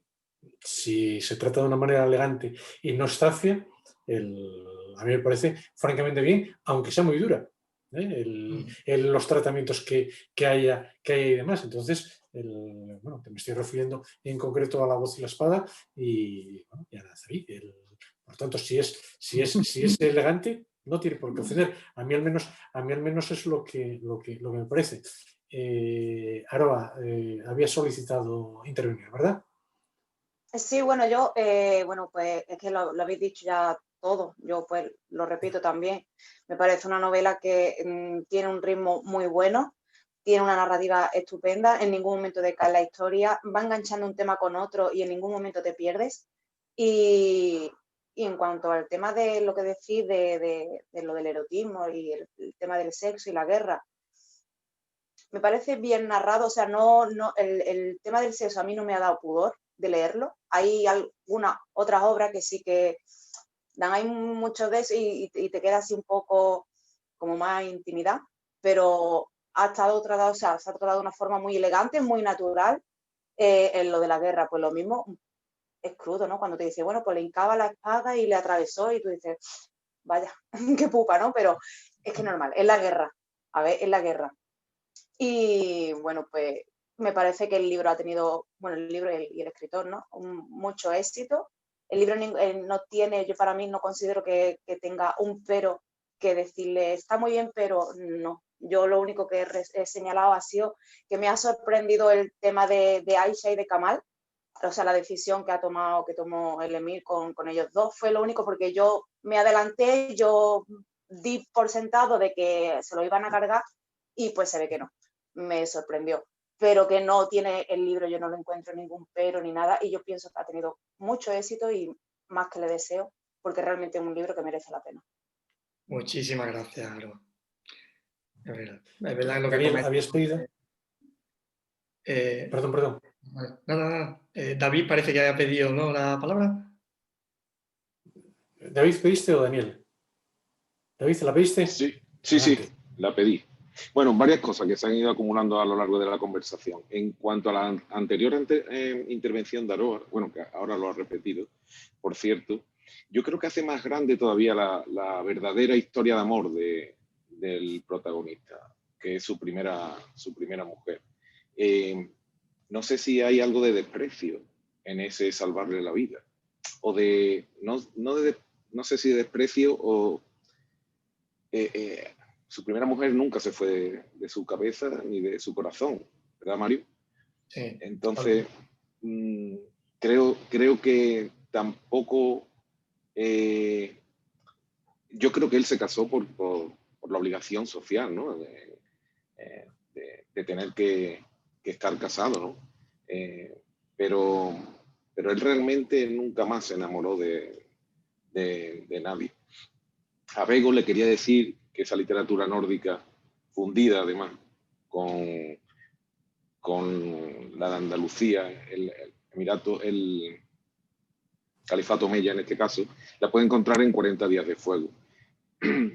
Si se trata de una manera elegante y no estacia, a mí me parece francamente bien, aunque sea muy dura, los tratamientos que haya y demás. Entonces, bueno, me estoy refiriendo en concreto a La voz y la espada y a Nazarí. Por tanto, si es elegante, no tiene por qué ofender. A mí al menos es lo que me parece. Aroa, había solicitado intervenir, ¿verdad? Sí, bueno, yo, pues es que lo habéis dicho ya todo, yo pues lo repito también. Me parece una novela que tiene un ritmo muy bueno, tiene una narrativa estupenda, en ningún momento decae la historia, va enganchando un tema con otro y en ningún momento te pierdes. Y en cuanto al tema de lo que decís de lo del erotismo y el tema del sexo y la guerra, me parece bien narrado, o sea, el tema del sexo a mí no me ha dado pudor de leerlo. Hay algunas otras obras que sí que dan ahí mucho de eso y te queda así un poco como más intimidad, pero se ha tratado de una forma muy elegante, muy natural. En lo de la guerra, pues lo mismo, es crudo, ¿no? Cuando te dice, bueno, pues le hincaba la espada y le atravesó y tú dices, vaya, qué pupa, ¿no? Pero es que es normal, es la guerra, a ver, es la guerra. Y bueno, pues me parece que el libro ha tenido, bueno, el libro y el escritor, ¿no? Mucho éxito. El libro no tiene, yo para mí no considero que tenga un pero que decirle, está muy bien, pero no. Yo lo único que he señalado ha sido que me ha sorprendido el tema de Aisha y de Kamal, o sea, la decisión que tomó el emir con ellos dos. Fue lo único porque yo me adelanté, yo di por sentado de que se lo iban a cargar y pues se ve que no. Me sorprendió, pero que no tiene el libro, yo no lo encuentro ningún pero ni nada y yo pienso que ha tenido mucho éxito y más que le deseo porque realmente es un libro que merece la pena. Muchísimas gracias, Aroa. Es verdad lo que Daniel, comentas. ¿habías pedido? Perdón. No. David parece que había pedido, ¿no?, la palabra. ¿David pediste o Daniel? ¿David, la pediste? Sí, Adelante. la pedí. Bueno, varias cosas que se han ido acumulando a lo largo de la conversación. En cuanto a la anterior intervención de Aroa, bueno, que ahora lo ha repetido, por cierto, yo creo que hace más grande todavía la verdadera historia de amor del protagonista, que es su primera mujer. No sé si hay algo de desprecio en ese salvarle la vida, o no sé si de desprecio o... su primera mujer nunca se fue de su cabeza ni de su corazón, ¿verdad, Mario? Sí. Entonces, creo que tampoco... yo creo que él se casó por la obligación social, ¿no? De tener que estar casado, ¿no? Pero él realmente nunca más se enamoró de nadie. A Bego le quería decir que esa literatura nórdica, fundida además con la de Andalucía, el Califato Omeya en este caso, la puede encontrar en 40 días de fuego,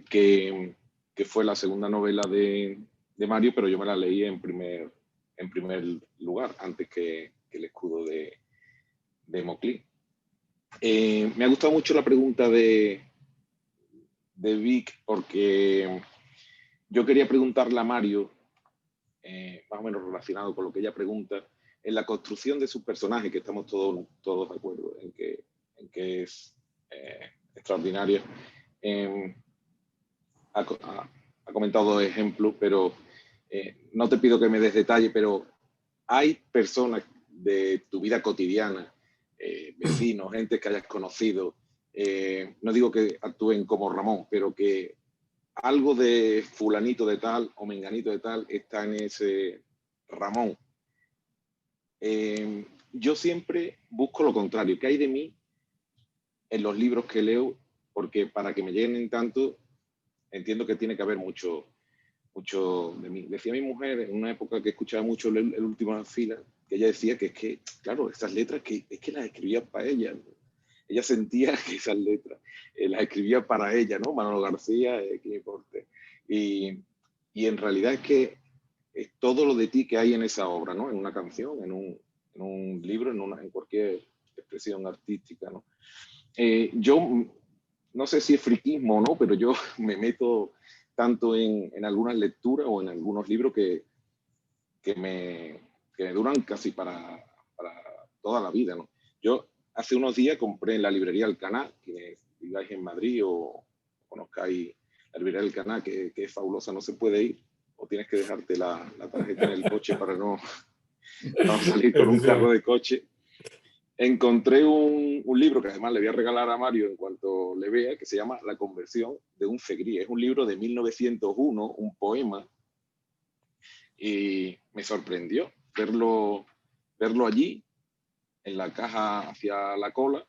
que fue la segunda novela de Mario, pero yo me la leí en primer lugar, antes que El escudo de Moclí. Me ha gustado mucho la pregunta de Vic, porque yo quería preguntarle a Mario, más o menos relacionado con lo que ella pregunta, en la construcción de sus personajes, que estamos todos de acuerdo en que es extraordinaria. Ha comentado dos ejemplos, pero no te pido que me des detalle, pero hay personas de tu vida cotidiana, vecinos, gente que hayas conocido, no digo que actúen como Ramón, pero que algo de fulanito de tal o menganito de tal está en Ramón, yo siempre busco lo contrario, ¿qué hay de mí en los libros que leo? Porque para que me llenen tanto, entiendo que tiene que haber mucho de mí. Decía mi mujer en una época que escuchaba mucho el último fila, que ella decía que es que, claro, estas letras es que las escribía para ella, ¿no? Ella sentía que esas letras las escribía para ella, ¿no? Manolo García, que me importe. Y en realidad es que es todo lo de ti que hay en esa obra, ¿no? En una canción, en un libro, en cualquier expresión artística, ¿no? Yo no sé si es friquismo o no, pero yo me meto tanto en algunas lecturas o en algunos libros que me duran casi para toda la vida, ¿no? Yo hace unos días compré en la librería Alcaná, quienes viváis en Madrid o conozcáis la librería Alcaná, que es fabulosa, no se puede ir, o tienes que dejarte la tarjeta en el coche para no salir con un carro de coche. Encontré un libro que además le voy a regalar a Mario en cuanto le vea, que se llama La conversión de un Segrí. Es un libro de 1901, un poema, y me sorprendió verlo allí, en la caja hacia la cola,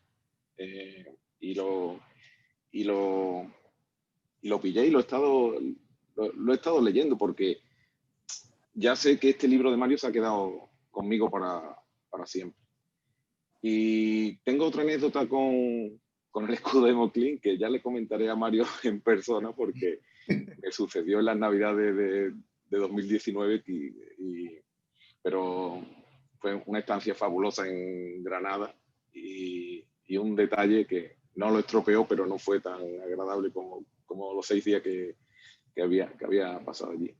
y lo pillé y lo he estado leyendo, porque ya sé que este libro de Mario se ha quedado conmigo para siempre. Y tengo otra anécdota con el escudo de Moclín, que ya le comentaré a Mario en persona, porque me sucedió en las Navidades de 2019, pero fue una estancia fabulosa en Granada y un detalle que no lo estropeó, pero no fue tan agradable como los 6 días que había pasado allí.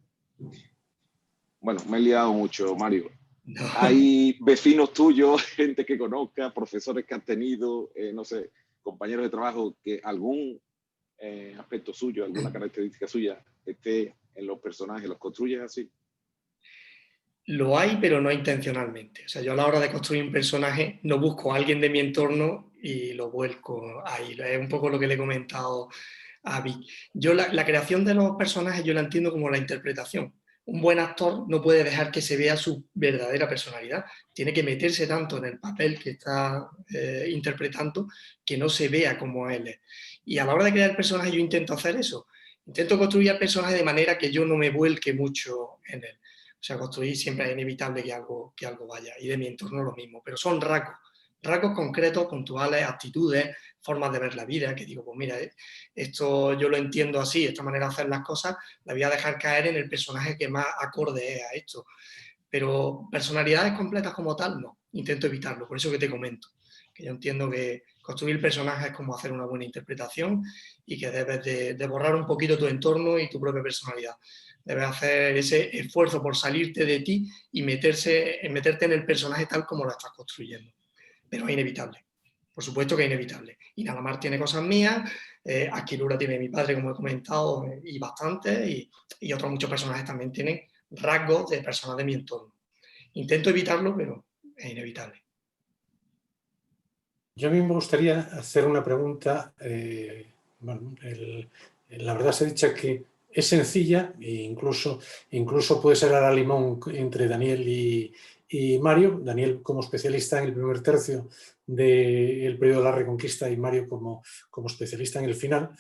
Bueno, me he liado mucho, Mario. No. Hay vecinos tuyos, gente que conozca, profesores que has tenido, no sé, compañeros de trabajo, que algún aspecto suyo, alguna característica suya esté en los personajes, ¿los construyes así? Lo hay, pero no intencionalmente. O sea, yo a la hora de construir un personaje no busco a alguien de mi entorno y lo vuelco ahí. Es un poco lo que le he comentado a Vic. Yo la creación de los personajes yo la entiendo como la interpretación. Un buen actor no puede dejar que se vea su verdadera personalidad. Tiene que meterse tanto en el papel que está interpretando que no se vea como él es. Y a la hora de crear el personaje yo intento hacer eso. Intento construir el personaje de manera que yo no me vuelque mucho en él. O sea, construir siempre es inevitable que algo vaya. Y de mi entorno lo mismo. Pero son rasgos concretos, puntuales, actitudes, formas de ver la vida, que digo, pues mira, esto yo lo entiendo así, esta manera de hacer las cosas, la voy a dejar caer en el personaje que más acorde es a esto. Pero personalidades completas como tal, no, intento evitarlo, por eso que te comento, que yo entiendo que construir personajes es como hacer una buena interpretación y que debes de borrar un poquito tu entorno y tu propia personalidad. Debes hacer ese esfuerzo por salirte de ti y meterte en el personaje tal como lo estás construyendo. Pero es inevitable. Por supuesto que es inevitable. Y Nalamar tiene cosas mías, Aquilura tiene mi padre, como he comentado, y bastante, y otros muchos personajes también tienen rasgos de personas de mi entorno. Intento evitarlo, pero es inevitable. Yo a mí me gustaría hacer una pregunta. Bueno, la verdad se ha dicho que es sencilla e incluso puede ser a la limón entre Daniel y Mario. Daniel como especialista en el primer tercio del periodo de la Reconquista y Mario como especialista en el final.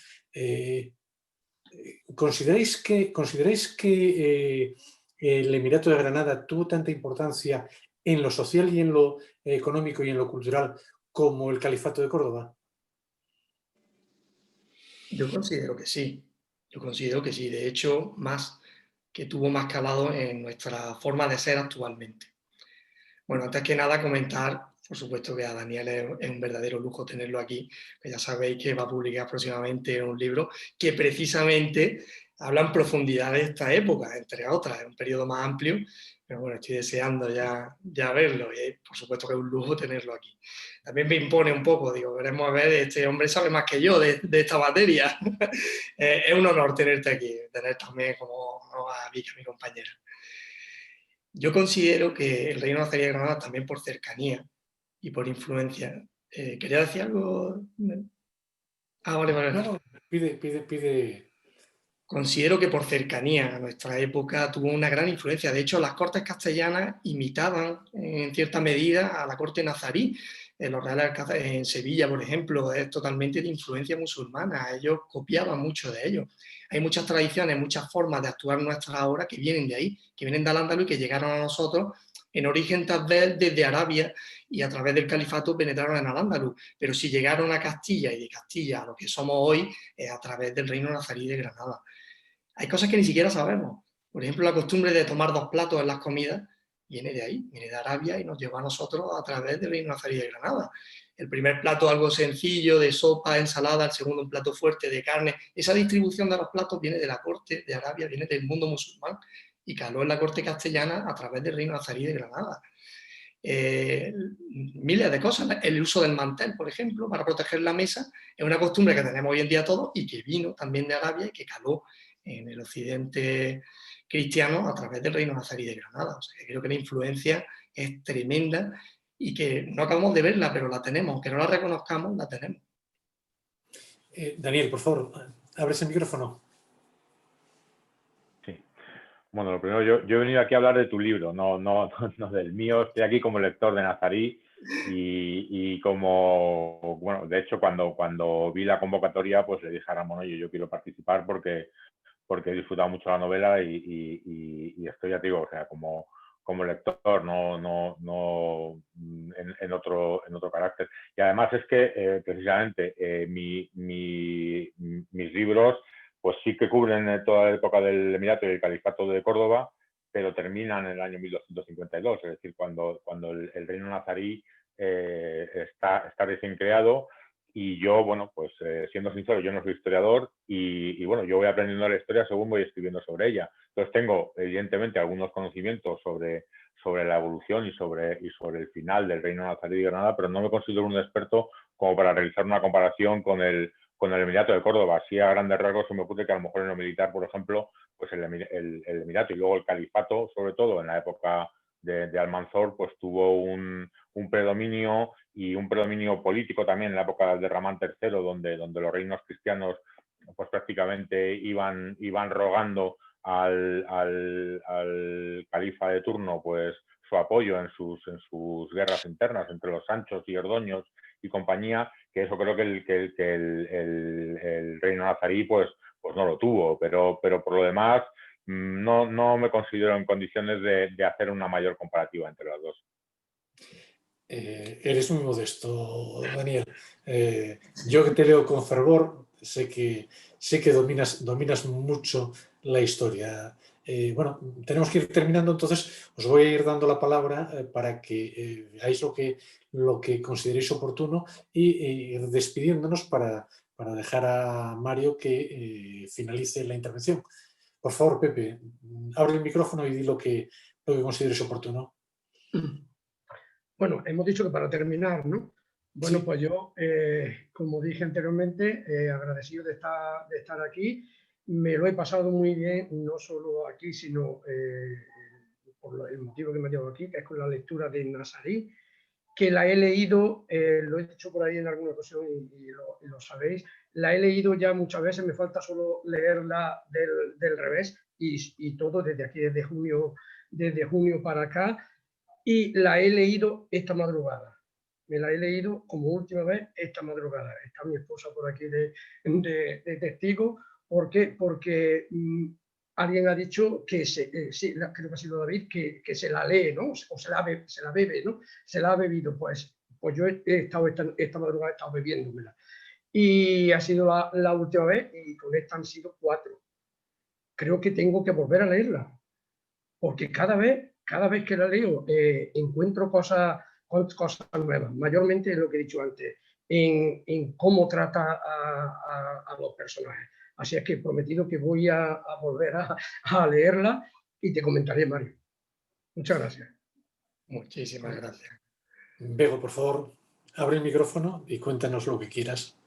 ¿Consideráis que el Emirato de Granada tuvo tanta importancia en lo social y en lo económico y en lo cultural como el Califato de Córdoba? Yo considero que sí. De hecho, que tuvo más calado en nuestra forma de ser actualmente. Bueno, antes que nada comentar, por supuesto que a Daniel es un verdadero lujo tenerlo aquí, que ya sabéis que va a publicar próximamente un libro que precisamente habla en profundidad de esta época, entre otras, es un periodo más amplio, pero bueno, estoy deseando ya verlo y por supuesto que es un lujo tenerlo aquí. También me impone un poco, digo, veremos a ver, este hombre sabe más que yo de esta materia. Es un honor tenerte aquí, tener también como a Vicky, mi compañera. Yo considero que el Reino nacería de Granada también por cercanía y por influencia. ¿Quería decir algo? Vale. No, pide. considero que por cercanía a nuestra época tuvo una gran influencia. De hecho, las cortes castellanas imitaban en cierta medida a la corte nazarí. Los reales en Sevilla, por ejemplo, es totalmente de influencia musulmana. Ellos copiaban mucho de ellos. Hay muchas tradiciones, muchas formas de actuar nuestras ahora que vienen de ahí, que vienen de Al-Ándalus y que llegaron a nosotros en origen tal vez desde Arabia y a través del califato penetraron en Al-Ándalus. Pero si llegaron a Castilla y de Castilla a lo que somos hoy es a través del reino nazarí de Granada. Hay cosas que ni siquiera sabemos. Por ejemplo, la costumbre de tomar 2 platos en las comidas viene de ahí, viene de Arabia y nos llegó a nosotros a través del reino nazarí de Granada. El primer plato algo sencillo, de sopa, ensalada, el segundo un plato fuerte de carne. Esa distribución de los platos viene de la corte de Arabia, viene del mundo musulmán y caló en la corte castellana a través del reino nazarí de Granada. Miles de cosas. El uso del mantel, por ejemplo, para proteger la mesa, es una costumbre que tenemos hoy en día todos y que vino también de Arabia y que caló en el occidente cristiano a través del reino nazarí de Granada. O sea, que creo que la influencia es tremenda y que no acabamos de verla, pero la tenemos. Aunque no la reconozcamos, la tenemos. Daniel, por favor, abres el micrófono. Sí. Bueno, lo primero, yo he venido aquí a hablar de tu libro, no del mío. Estoy aquí como lector de Nazarí y como, bueno, de hecho, cuando vi la convocatoria, pues le dije a Ramón, oye, yo quiero participar porque he disfrutado mucho la novela y estoy, ya te digo, o sea, como lector, no en otro carácter. Y además es que precisamente mis libros pues sí que cubren toda la época del Emirato y el Califato de Córdoba, pero terminan en el año 1252, es decir, cuando el reino nazarí está recién creado. Y yo, bueno, pues siendo sincero, yo no soy historiador y bueno, yo voy aprendiendo la historia según voy escribiendo sobre ella. Entonces tengo, evidentemente, algunos conocimientos sobre la evolución y sobre el final del reino nazarí de Granada, pero no me considero un experto como para realizar una comparación con el Emirato de Córdoba. Así a grandes rasgos se me ocurre que a lo mejor en lo militar, por ejemplo, pues el Emirato y luego el Califato, sobre todo en la época de Almanzor, pues tuvo un predominio y un predominio político también en la época de Ramán III, donde los reinos cristianos pues prácticamente iban rogando al califa de turno pues su apoyo en sus guerras internas entre los Sanchos y Ordoños y compañía, que eso creo que el reino nazarí pues no lo tuvo, pero por lo demás no me considero en condiciones de hacer una mayor comparativa entre las dos. Eres muy modesto, Daniel. Yo que te leo con fervor, sé que dominas mucho la historia. Bueno, tenemos que ir terminando, entonces os voy a ir dando la palabra para que hagáis lo que consideréis oportuno y ir despidiéndonos para dejar a Mario que finalice la intervención. Por favor, Pepe, abre el micrófono y di lo que consideres oportuno. Bueno, hemos dicho que para terminar, ¿no? Bueno, sí. Pues yo, como dije anteriormente, agradecido de estar aquí. Me lo he pasado muy bien, no solo aquí, sino por el motivo que me ha llevado aquí, que es con la lectura de Nazarí, que la he leído, lo he dicho por ahí en alguna ocasión y lo sabéis, la he leído ya muchas veces, me falta solo leerla del revés y todo desde aquí, desde junio para acá. Y la he leído esta madrugada. Me la he leído como última vez esta madrugada. Está mi esposa por aquí de testigo. ¿Por qué? Porque alguien ha dicho que, creo que ha sido David, que se la lee, ¿no? O se la bebe, ¿no? Se la ha bebido. Pues yo he estado esta madrugada he estado bebiéndomela. Y ha sido la última vez y con esta han sido 4. Creo que tengo que volver a leerla. Porque cada vez que la leo encuentro cosas nuevas, mayormente lo que he dicho antes, en cómo trata a los personajes. Así es que he prometido que voy a volver a leerla y te comentaré, Mario. Muchas gracias. Muchísimas gracias. Bego, por favor, abre el micrófono y cuéntanos lo que quieras.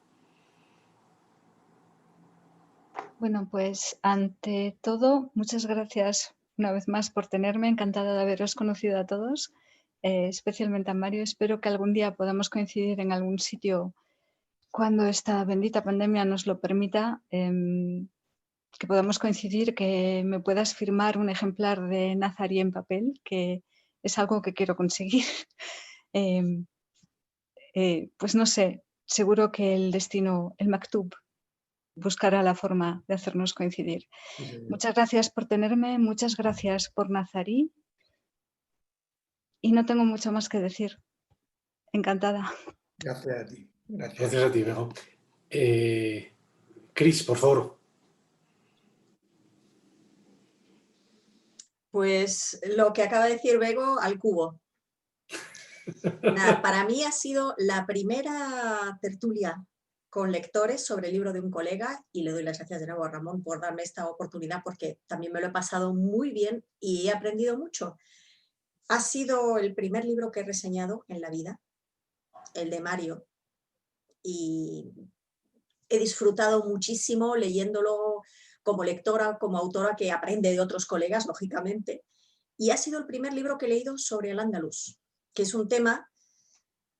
Bueno, pues ante todo, muchas gracias una vez más por tenerme, encantada de haberos conocido a todos, especialmente a Mario. Espero que algún día podamos coincidir en algún sitio cuando esta bendita pandemia nos lo permita. que podamos coincidir, que me puedas firmar un ejemplar de Nazarí en papel, que es algo que quiero conseguir. Pues no sé, seguro que el destino, el Maktub, buscará la forma de hacernos coincidir. Muchas gracias por tenerme, muchas gracias por Nazarí y no tengo mucho más que decir. Encantada. Gracias a ti. Gracias a ti, Bego. Cris, por favor. Pues lo que acaba de decir Bego al cubo. Nada, para mí ha sido la primera tertulia con lectores sobre el libro de un colega y le doy las gracias de nuevo a Ramón por darme esta oportunidad porque también me lo he pasado muy bien y he aprendido mucho. Ha sido el primer libro que he reseñado en la vida, el de Mario, y he disfrutado muchísimo leyéndolo como lectora, como autora que aprende de otros colegas, lógicamente, y ha sido el primer libro que he leído sobre Al-Ándalus, que es un tema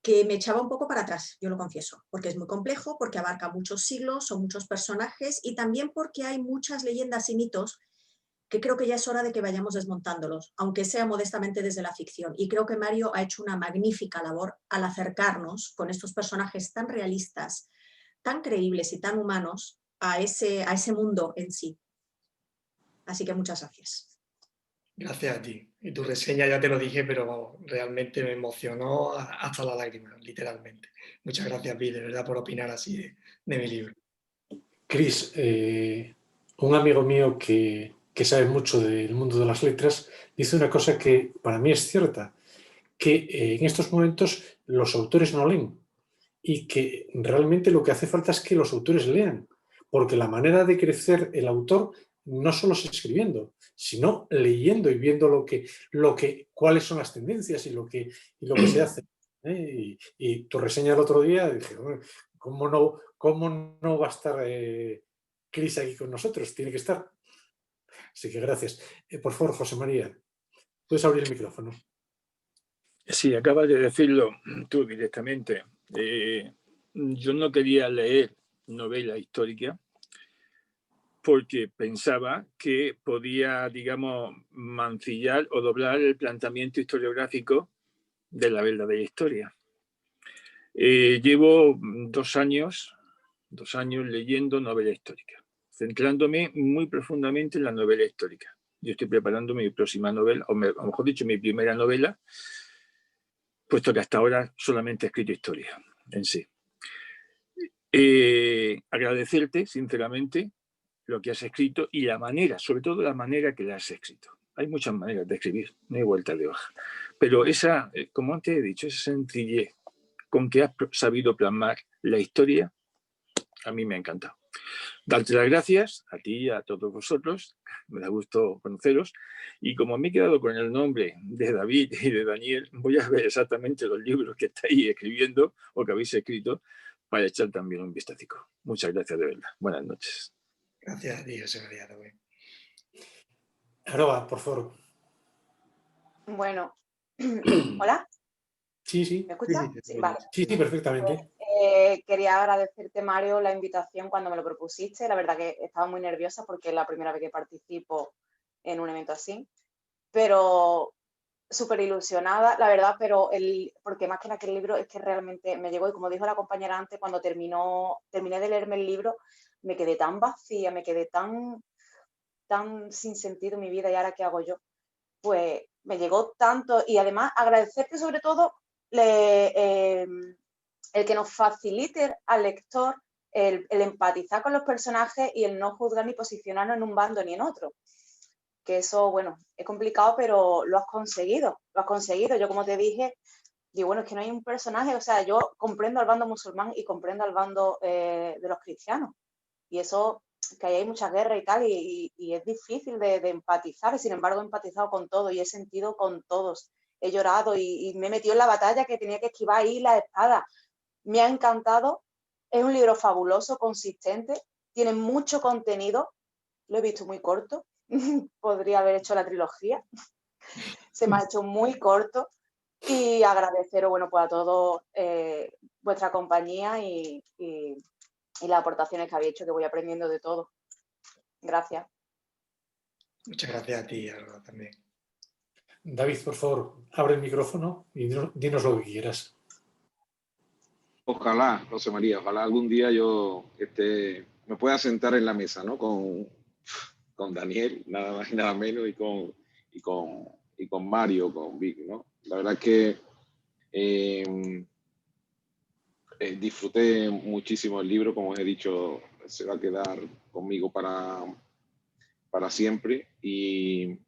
que me echaba un poco para atrás, yo lo confieso, porque es muy complejo, porque abarca muchos siglos, son muchos personajes y también porque hay muchas leyendas y mitos que creo que ya es hora de que vayamos desmontándolos, aunque sea modestamente desde la ficción. Y creo que Mario ha hecho una magnífica labor al acercarnos con estos personajes tan realistas, tan creíbles y tan humanos a ese mundo en sí. Así que muchas gracias. Gracias a ti. Y tu reseña ya te lo dije, pero vamos, realmente me emocionó hasta la lágrima, literalmente. Muchas gracias, Vi, de verdad, por opinar así de mi libro. Cris, un amigo mío que sabe mucho del mundo de las letras dice una cosa que para mí es cierta, que en estos momentos los autores no leen y que realmente lo que hace falta es que los autores lean, porque la manera de crecer el autor no solo es escribiendo, sino leyendo y viendo cuáles son las tendencias y lo que se hace. Y tu reseña el otro día, dije, ¿cómo no va a estar Cris aquí con nosotros? Tiene que estar. Así que gracias. Por favor, José María, puedes abrir el micrófono. Sí, acabas de decirlo tú directamente. Yo no quería leer novela histórica porque pensaba que podía, digamos, mancillar o doblar el planteamiento historiográfico de la verdadera historia. Llevo 2 años leyendo novela histórica, centrándome muy profundamente en la novela histórica. Yo estoy preparando mi próxima novela, o mejor dicho, mi primera novela, puesto que hasta ahora solamente he escrito historia en sí. Agradecerte, sinceramente, lo que has escrito y la manera, sobre todo la manera que la has escrito. Hay muchas maneras de escribir, no hay vuelta de hoja. Pero esa, como antes he dicho, esa sencillez con que has sabido plasmar la historia, a mí me ha encantado. Darte las gracias a ti y a todos vosotros, me da gusto conoceros, y como me he quedado con el nombre de David y de Daniel, voy a ver exactamente los libros que estáis escribiendo o que habéis escrito para echar también un vistacico. Muchas gracias de verdad. Buenas noches. Gracias a ti, José María. Aroa, por favor. Bueno, ¿hola? Sí. ¿Me escuchas? Sí, vale. Sí, perfectamente. Quería agradecerte, Mario, la invitación cuando me lo propusiste. La verdad que estaba muy nerviosa porque es la primera vez que participo en un evento así. Pero súper ilusionada, la verdad, porque más que en aquel libro es que realmente me llegó y como dijo la compañera antes, cuando terminé de leerme el libro, me quedé tan vacía, me quedé tan sin sentido en mi vida y ahora qué hago yo. Pues me llegó tanto y además agradecerte sobre todo el que nos facilite al lector el empatizar con los personajes y el no juzgar ni posicionarnos en un bando ni en otro. Que eso, bueno, es complicado, pero lo has conseguido. Yo, como te dije, digo, bueno, es que no hay un personaje, o sea, yo comprendo al bando musulmán y comprendo al bando de los cristianos. Y eso, que ahí hay muchas guerras y tal, y es difícil de empatizar, y sin embargo he empatizado con todo y he sentido con todos. He llorado y me he metido en la batalla que tenía que esquivar ahí la espada. Me ha encantado, es un libro fabuloso, consistente, tiene mucho contenido, lo he visto muy corto, podría haber hecho la trilogía, se me ha hecho muy corto y agradeceros, bueno, pues a todos vuestra compañía y las aportaciones que habéis hecho, que voy aprendiendo de todo. Gracias. Muchas gracias a ti, Aroa, también. David, por favor, abre el micrófono y dinos lo que quieras. Ojalá, José María, ojalá algún día yo me pueda sentar en la mesa, ¿no? Con Daniel, nada más y nada menos, y con Mario, con Vic, ¿no? La verdad es que disfruté muchísimo el libro, como os he dicho, se va a quedar conmigo para siempre y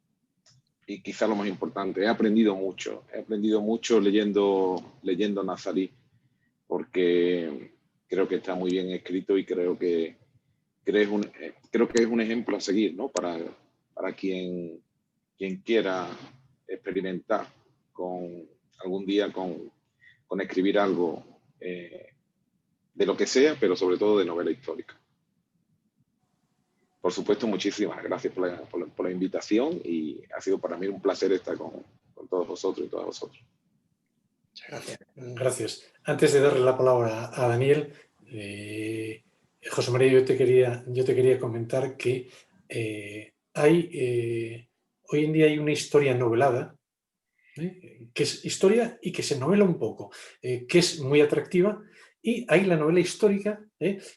quizá lo más importante, he aprendido mucho leyendo Nazarí, porque creo que está muy bien escrito y creo que es un ejemplo a seguir, ¿no? Para quien quiera experimentar algún día con escribir algo de lo que sea, pero sobre todo de novela histórica. Por supuesto, muchísimas gracias por la invitación y ha sido para mí un placer estar con todos vosotros y todas vosotras. Muchas gracias. Gracias. Antes de darle la palabra a Daniel, José María, yo te quería comentar que hoy en día hay una historia novelada, que es historia y que se novela un poco, que es muy atractiva, y hay la novela histórica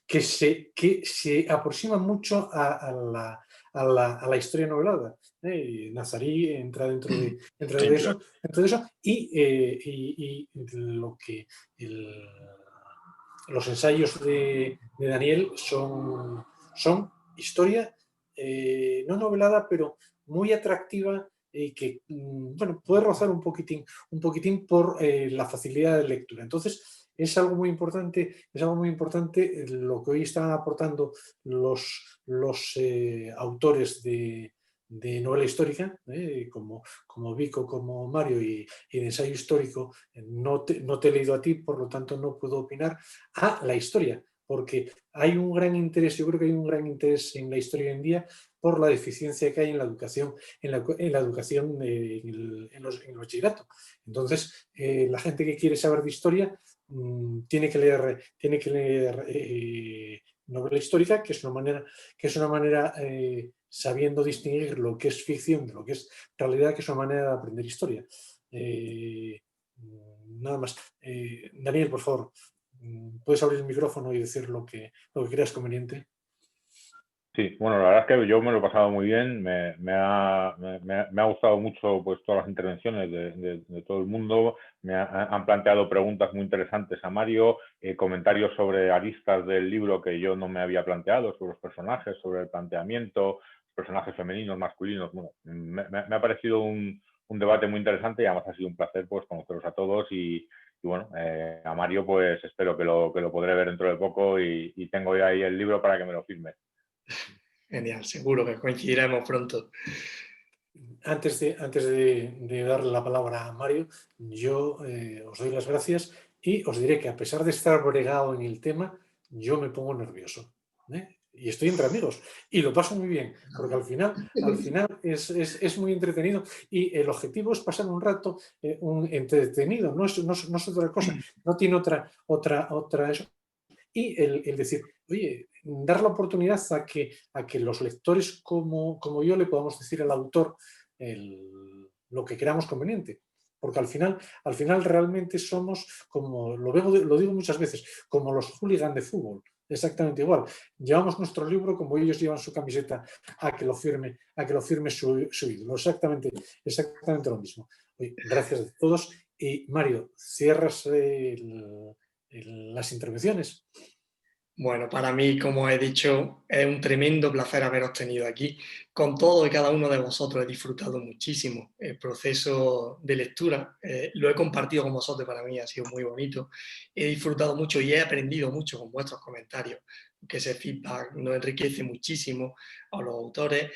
que se aproxima mucho a la historia novelada. Nazarí entra dentro de eso, y lo que los ensayos de Daniel son historia no novelada, pero muy atractiva, y que bueno, puede rozar un poquitín por la facilidad de lectura. Entonces, es algo muy importante lo que hoy están aportando los autores de novela histórica, como Vico, como Mario, y de ensayo histórico. No te he leído a ti, por lo tanto no puedo opinar a la historia, porque hay un gran interés, yo creo que hay un gran interés en la historia hoy en día por la deficiencia que hay en la educación, en el bachillerato. Entonces, la gente que quiere saber de historia tiene que leer novela histórica, que es una manera sabiendo distinguir lo que es ficción de lo que es realidad, que es una manera de aprender historia. Nada más. Daniel, por favor, puedes abrir el micrófono y decir lo que creas conveniente. Sí, bueno, la verdad es que yo me lo he pasado muy bien, me ha gustado mucho pues todas las intervenciones de todo el mundo, han planteado preguntas muy interesantes a Mario, comentarios sobre aristas del libro que yo no me había planteado, sobre los personajes, sobre el planteamiento, personajes femeninos, masculinos. Bueno, me ha parecido un debate muy interesante y además ha sido un placer pues conoceros a todos y bueno, a Mario pues espero que lo podré ver dentro de poco y tengo ya ahí el libro para que me lo firme. Genial, seguro que coincidiremos pronto. Antes de darle la palabra a Mario, yo os doy las gracias y os diré que, a pesar de estar bregado en el tema, yo me pongo nervioso. Y estoy entre amigos y lo paso muy bien, porque al final es muy entretenido, y el objetivo es pasar un rato entretenido, no es otra cosa, no tiene otra eso. Y el decir, oye, dar la oportunidad a que los lectores como yo le podamos decir al autor lo que creamos conveniente. Porque al final realmente somos, como lo digo muchas veces, como los hooligans de fútbol, exactamente igual. Llevamos nuestro libro como ellos llevan su camiseta a que lo firme su ídolo. Exactamente lo mismo. Oye, gracias a todos. Y Mario, cierras las intervenciones. Bueno, para mí, como he dicho, es un tremendo placer haberos tenido aquí. Con todo y cada uno de vosotros he disfrutado muchísimo el proceso de lectura. Lo he compartido con vosotros, para mí ha sido muy bonito. He disfrutado mucho y he aprendido mucho con vuestros comentarios, que ese feedback nos enriquece muchísimo a los autores.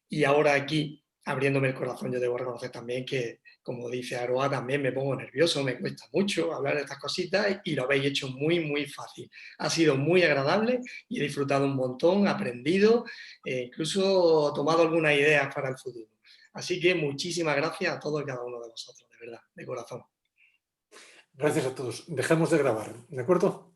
Y ahora aquí, abriéndome el corazón, yo debo reconocer también que, como dice Aroa, también me pongo nervioso, me cuesta mucho hablar de estas cositas y lo habéis hecho muy, muy fácil. Ha sido muy agradable y he disfrutado un montón, aprendido, incluso tomado algunas ideas para el futuro. Así que muchísimas gracias a todos y cada uno de vosotros, de verdad, de corazón. Gracias a todos. Dejamos de grabar, ¿de acuerdo?